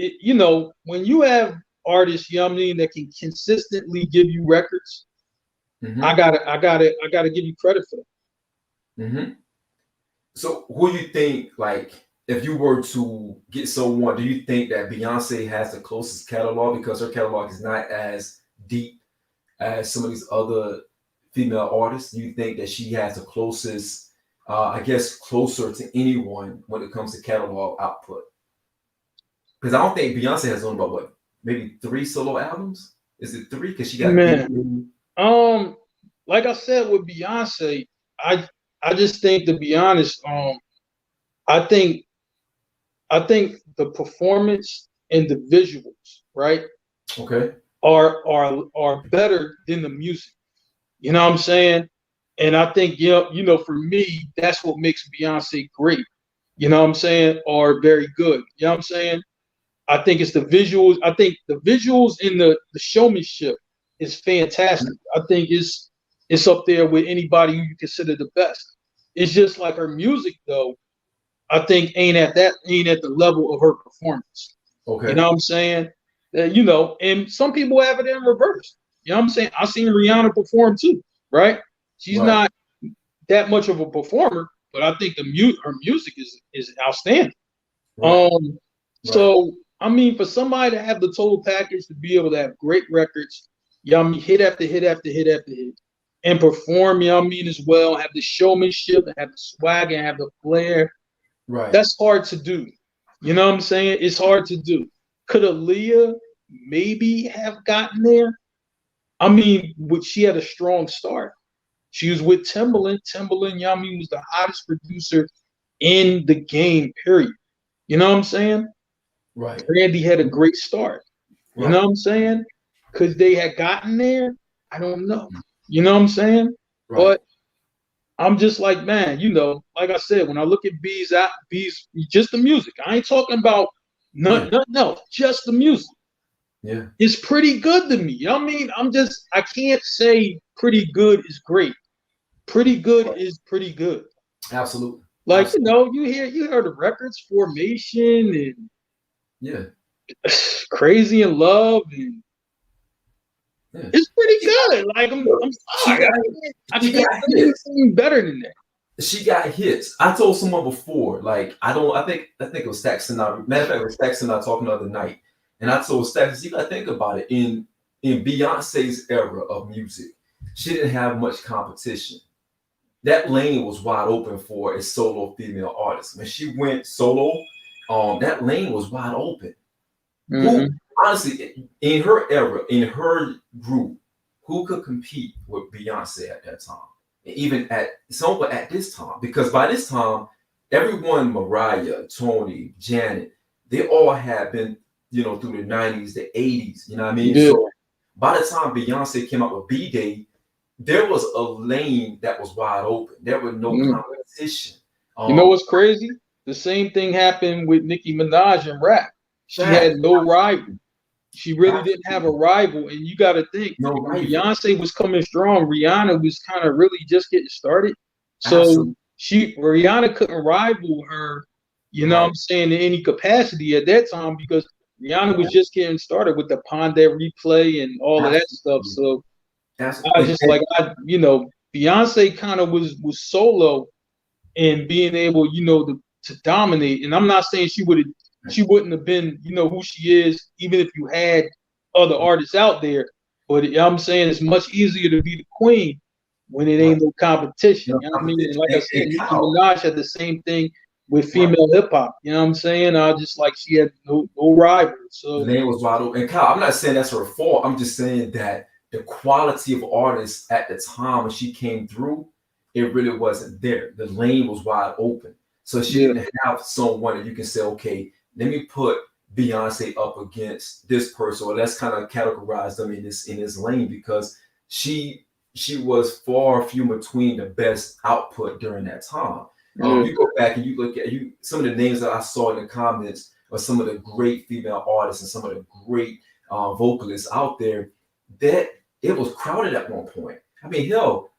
when you have artists, you know what I mean, that can consistently give you records, I gotta give you credit for that. So who you think, like, if you were to get someone, do you think that Beyonce has the closest catalog because her catalog is not as deep as some of these other female artists? Do you think that she has the closest, closer to anyone when it comes to catalog output? Because I don't think Beyonce has only about maybe 3 solo albums. Is it 3? Because she got like I said with Beyonce, I just think, to be honest, I think the performance and the visuals, right? Okay. Are better than the music. You know what I'm saying? And I think, for me, that's what makes Beyonce great. You know what I'm saying? Or very good. You know what I'm saying? I think it's the visuals. I think the visuals and the showmanship is fantastic. I think it's up there with anybody who you consider the best. It's just like her music, though, I think ain't at the level of her performance. Okay. You know what I'm saying? And some people have it in reverse. You know what I'm saying? I've seen Rihanna perform too, right? She's not that much of a performer, but I think her music is outstanding. Right. So I mean, for somebody to have the total package, to be able to have great records, hit after hit after hit after hit, and perform, as well, have the showmanship, and have the swag, and have the flair. Right. That's hard to do. You know what I'm saying? It's hard to do. Could Aaliyah maybe have gotten there? I mean, she had a strong start. She was with Timbaland. Timbaland, was the hottest producer in the game, period. You know what I'm saying? Right. Brandy had a great start. You know what I'm saying? Because they had gotten there, I don't know. You know what I'm saying? Right. I'm just like, man, like I said, when I look at B's just the music. I ain't talking about nothing else, just the music. Yeah. It's pretty good to me. You know what I mean? I can't say pretty good is great. Pretty good is pretty good. Absolutely. Like, Absolutely. you heard the records, Formation and Yeah. Crazy in Love, and Yeah. it's pretty good. Like, I'm She sorry. got, I she can't got say hits. anything better than that. She got hits. I told someone before, like, I think it was Stacks and I. Matter of fact, it was Stacks and I talking the other night, and I told Stacks, you gotta think about it. In Beyonce's era of music, she didn't have much competition. That lane was wide open for a solo female artist. When she went solo, that lane was wide open. Who Mm-hmm. honestly, in her era, in her group, who could compete with Beyonce at that time? And even at somewhat at this time, because by this time, everyone, Mariah, Tony, Janet, they all had been, through the 90s, the 80s, you know what I mean? Yeah. So by the time Beyonce came out with B-Day, there was a lane that was wide open. There was no competition. You know what's crazy? The same thing happened with Nicki Minaj in rap. She had no rival. She really didn't have a rival. And you got to think, no when rival. Beyonce was coming strong, Rihanna was kind of really just getting started. So Absolutely. Rihanna couldn't rival her, you know what I'm saying, in any capacity at that time, because Rihanna was just getting started with the Pondé replay and all of that stuff. So I was just like, Beyonce kind of was solo and being able, to dominate. And I'm not saying she wouldn't have been, who she is, even if you had other artists out there. But I'm saying it's much easier to be the queen when it ain't no competition. You know what I mean? And like I said, Nicki Minaj had the same thing with female hip hop. You know what I'm saying? Just like she had no rival. So the name was wide open. And Kyle, I'm not saying that's her fault. I'm just saying that the quality of artists at the time when she came through, it really wasn't there. The lane was wide open. So she didn't have someone that you can say, okay, let me put Beyonce up against this person, or let's kind of categorize them in this lane, because she was far few between the best output during that time. You go back and you look at some of the names that I saw in the comments of some of the great female artists and some of the great vocalists out there, that it was crowded at one point. I mean, hell,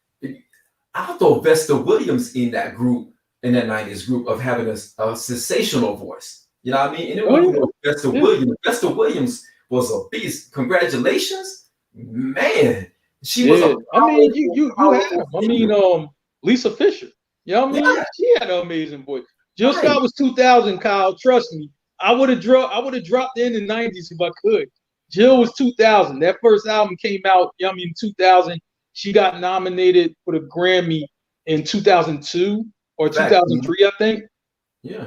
I'll throw Vesta Williams in that group, in that 90s group, of having a sensational voice. You know what I mean? And it wasn't Vesta Williams. Vesta Williams was a beast. Congratulations, man. She was a you had them. I mean, Lisa Fisher. You know what I mean? Yeah. She had an amazing voice. Jill Scott was 2000, Kyle. Trust me. I would have dropped in the 90s if I could. Jill was 2000. That first album came out, 2000. She got nominated for the Grammy in 2002 or 2003, I think. Yeah.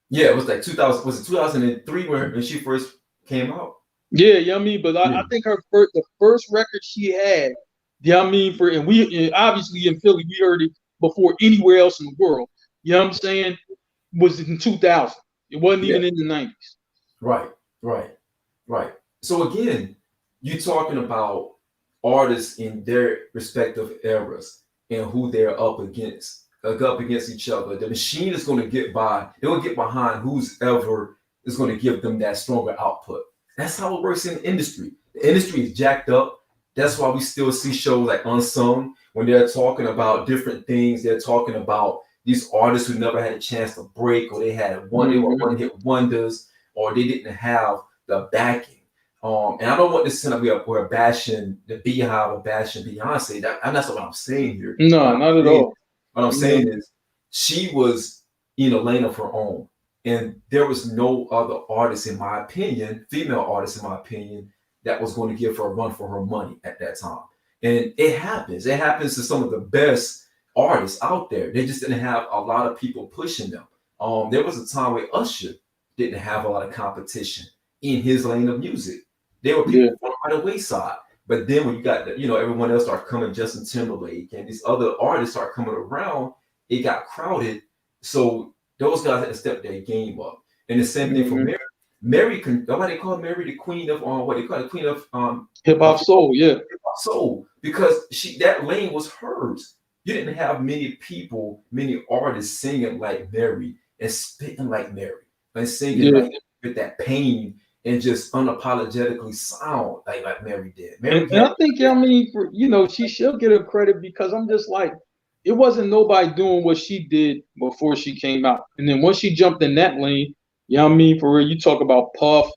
Yeah, it was like 2000. Was it 2003 when she first came out? Yeah, you know what I mean? But I think the first record she had, you know what I mean? And we obviously in Philly, we heard it before anywhere else in the world. You know what I'm saying? Was in 2000. It wasn't even in the 90s. Right. So again, you're talking about artists in their respective eras and who they're up against each other. The machine is going to get by. They will get behind who's ever is going to give them that stronger output. That's how it works in the industry. The industry is jacked up. That's why we still see shows like Unsung when they're talking about different things. They're talking about these artists who never had a chance to break, or they had they were one-hit wonders, or they didn't have the backing. And I don't want this to sound like we're bashing the Beehive or bashing Beyonce. That's not what I'm saying here. No, not at all. What I'm saying is she was in a lane of her own. And there was no other artist, in my opinion, female artist, in my opinion, that was going to give her a run for her money at that time. And it happens. It happens to some of the best artists out there. They just didn't have a lot of people pushing them. There was a time where Usher didn't have a lot of competition in his lane of music. There were people by the wayside. But then when you got everyone else started coming, Justin Timberlake and these other artists start coming around, it got crowded. So those guys had to step their game up. And the same thing for Mary. Mary, nobody called Mary the queen of what they call the queen of hip hop soul, hip hop soul, because that lane was hers. You didn't have many people, many artists singing like Mary and spitting like Mary and singing Yeah. like with that pain and just unapologetically sound like Mary did. Mary And had I think, I mean, for, you know, she should get her credit because I'm just like, it wasn't nobody doing what she did before she came out. And then once she jumped in that lane, you know what I mean? For real, you talk about Puff,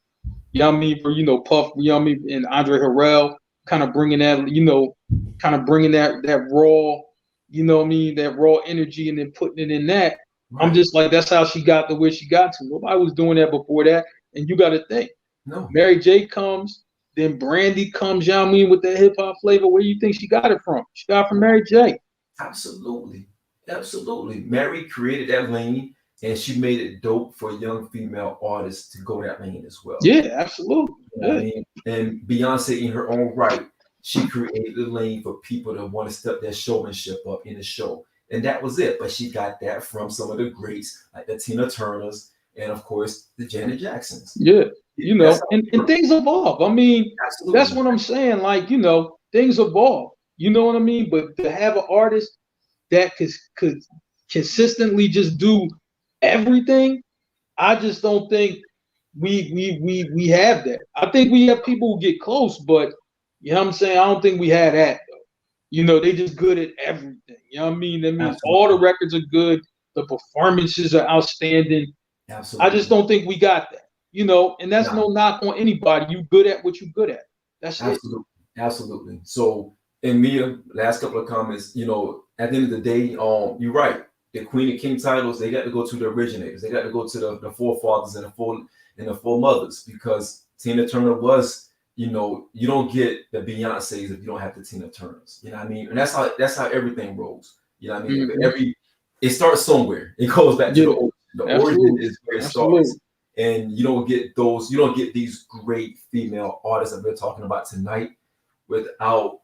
you know what I mean? For, you know, Puff, you know what I mean? And Andre Harrell kind of bringing that, you know, kind of bringing that raw, you know what I mean? That raw energy and then putting it in that. I'm right. just like, that's how she got to where she got to. Nobody was doing that before that. And you got to think. No, Mary J comes, then Brandy comes, you know what I mean, with that hip hop flavor. Where do you think she got it from? She got it from Mary J. absolutely. Absolutely. Mary created that lane and she made it dope for young female artists to go that lane as well. Yeah, absolutely. You know what I Yeah. mean? And Beyonce, in her own right, she created a lane for people to want to step their showmanship up in the show. And that was it. But she got that from some of the greats, like the Tina Turners, and of course, the Janet Jacksons. Yeah. You That's know, how it and works. things evolve. I mean, that's Absolutely. what I'm saying. Like, you know, things evolve. You know what I mean? But to have an artist that could consistently just do everything, I just don't think we have that. I think we have people who get close, but you know what I'm saying? I don't think we had that. You know, they just good at everything. You know what I mean? That means all the Absolutely. records are good, the performances are outstanding. I just Absolutely. don't think we got that. You know, and that's No, no knock on anybody. You good at what you good at. That's it. absolutely. Absolutely. So, and Mia, last couple of comments, at the end of the day, you're right. The Queen and King titles, they got to go to the originators. They got to go to the forefathers and the foremothers because Tina Turner was, you don't get the Beyonces if you don't have the Tina Turners. You know what I mean? And that's how everything rolls. You know what I mean? Mm-hmm. It starts somewhere. It goes back to the Yeah, origin. The origin absolutely. is where it Absolutely. starts. And you don't get these great female artists that we're talking about tonight without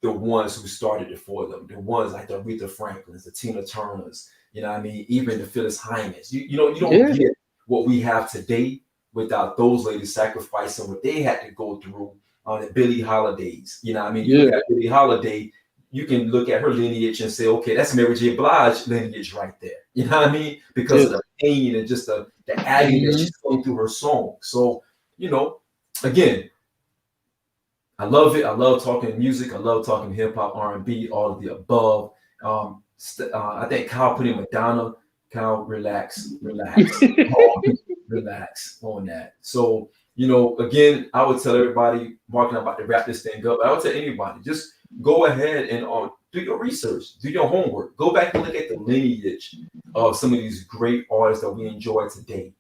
the ones who started it for them, the ones like the Aretha Franklins, the Tina Turners, you know what I mean, even the Phyllis Hyman's. You don't Yeah. get what we have today without those ladies sacrificing what they had to go through on the Billie Holidays. You know what I mean? You Yeah. look at Billie Holiday, you can look at her lineage and say, okay, that's Mary J. Blige lineage right there. You know what I mean? Because Yeah. of the pain and just the agony that Mm-hmm. she's going through her song. So, again, I love it. I love talking music. I love talking hip hop, R&B, all of the above. I think Kyle put in Madonna. Kyle, relax, relax, relax on that. So, again, I would tell everybody, Mark and I'm about to wrap this thing up. But I would tell anybody, just go ahead and do your research, do your homework. Go back and look at the lineage of some of these great artists that we enjoy today.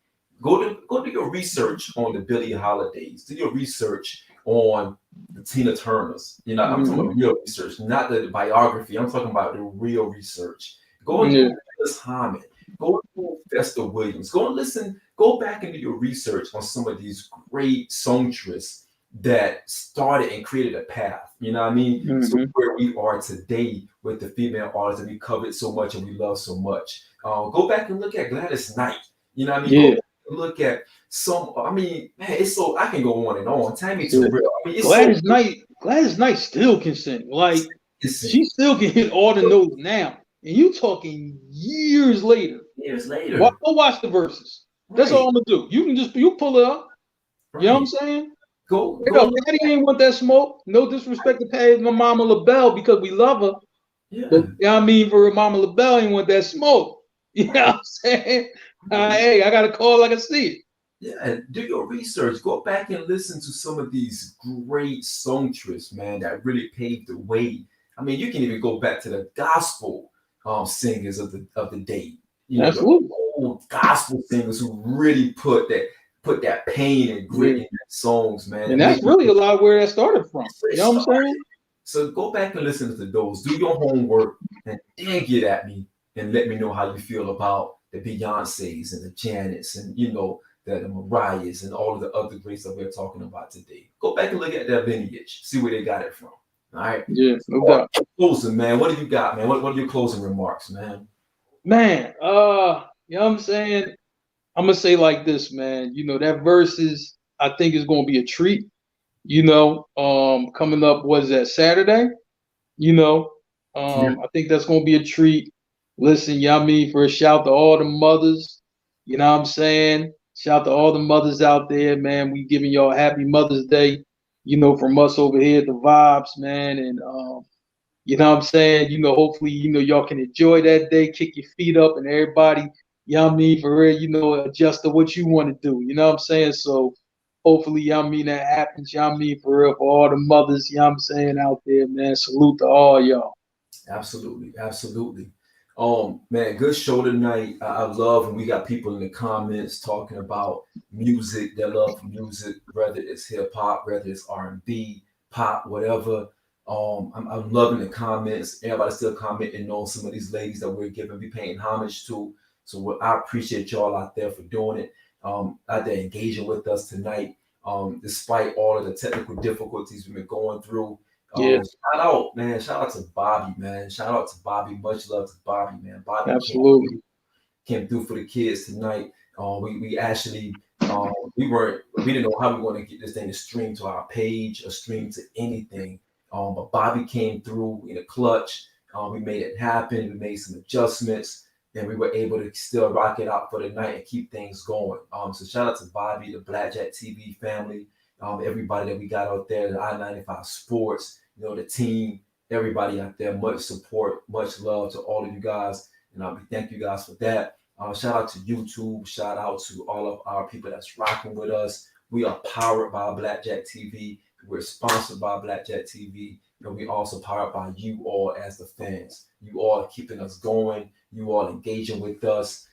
Go do your research on the Billie Holidays. Do your research on the Tina Turners. I'm talking Mm-hmm. about real research, not the biography. I'm talking about the real research. Go and Yeah. do Phyllis Hyman. Go and do Festa Williams. Go and listen. Go back and do your research on some of these great songstresses that started and created a path. You know what I mean? So Mm-hmm. where we are today with the female artists that we covet so much and we love so much. Go back and look at Gladys Knight. You know what I mean? Go Yeah. back and look at some. I mean, man, it's so I can go on and on. Tammy Yeah. Terrell. I mean, it's so Gladys Knight still can sing. Like she insane. still can hit all the notes now. And you talking years later. Years later, Go watch the verses. That's right, all I'm gonna do. You can you pull it up. You know what I'm right. saying? Go, Straight go up, look Patty at. ain't want that smoke. No disrespect to Patty, my mama LaBelle, because we love her. But Yeah, you know what I mean, for her mama LaBelle ain't want that smoke. You know what I'm saying? right. Hey, I gotta call like I see it. Yeah, do your research. Go back and listen to some of these great songstresses, man, that really paved the way. I mean, you can even go back to the gospel singers of the day. The Absolutely. old gospel singers who really put that pain and grit Yeah. in their songs, man, And and that's make really a lot where that started from. it's where it You know what I'm started. saying? So go back and listen to those. Do your homework and then get at me and let me know how you feel about the Beyoncés and the Janets and the Mariahs and all of the other greats that we're talking about today. Go back and look at their lineage, see where they got it from. All right. Yeah, So, no Mark, doubt. closing, man. What do you got, man? What are your closing remarks, man? Man, you know what I'm saying? I'm gonna say like this, man. You know, that verses I think is gonna be a treat. Coming up was that Saturday, you know. I think that's gonna be a treat. Listen, y'all mean for a shout to all the mothers. You know what I'm saying? Shout to all the mothers out there, man. We giving y'all a happy Mother's Day, from us over here at the Vibes, man. And you know what I'm saying? Hopefully, y'all can enjoy that day, kick your feet up, and everybody, y'all mean for real, adjust to what you want to do. You know what I'm saying? So hopefully, y'all mean that happens. Y'all mean for real for all the mothers, you know what I'm saying, out there, man. Salute to all y'all. Absolutely, absolutely. Man, good show tonight. I love when we got people in the comments talking about music, their love for music, whether it's hip hop, whether it's R&B, pop, whatever. I'm loving the comments. Everybody still commenting on some of these ladies that we paying homage to. So I appreciate y'all out there for doing it. Out there engaging with us tonight. Despite all of the technical difficulties we've been going through. Yeah, Shout out, man. Shout out to Bobby, man. Shout out to Bobby. Much love to Bobby, man. Bobby absolutely. came through for the kids tonight. We actually we didn't know how we were going to get this thing to stream to our page or stream to anything. But Bobby came through in a clutch. We made it happen. We made some adjustments, and we were able to still rock it out for the night and keep things going. So shout out to Bobby, the Blackjack TV family, everybody that we got out there, the I-95 Sports, the team, everybody out there. Much support, much love to all of you guys, and we thank you guys for that. Shout out to YouTube. Shout out to all of our people that's rocking with us. We are powered by Blackjack TV. We're sponsored by Blackjack TV. And we also powered by you all as the fans. You all are keeping us going. You all engaging with us.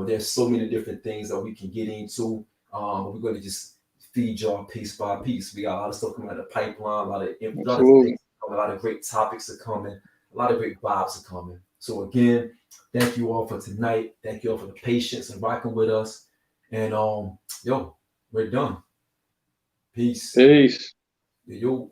There's so many different things that we can get into. We're going to just feed y'all piece by piece. We got a lot of stuff coming out of the pipeline, a lot of things coming, a lot of great topics are coming, a lot of great vibes are coming. So again, thank you all for tonight. Thank you all for the patience and rocking with us. And we're done. Peace. Peace. Yo.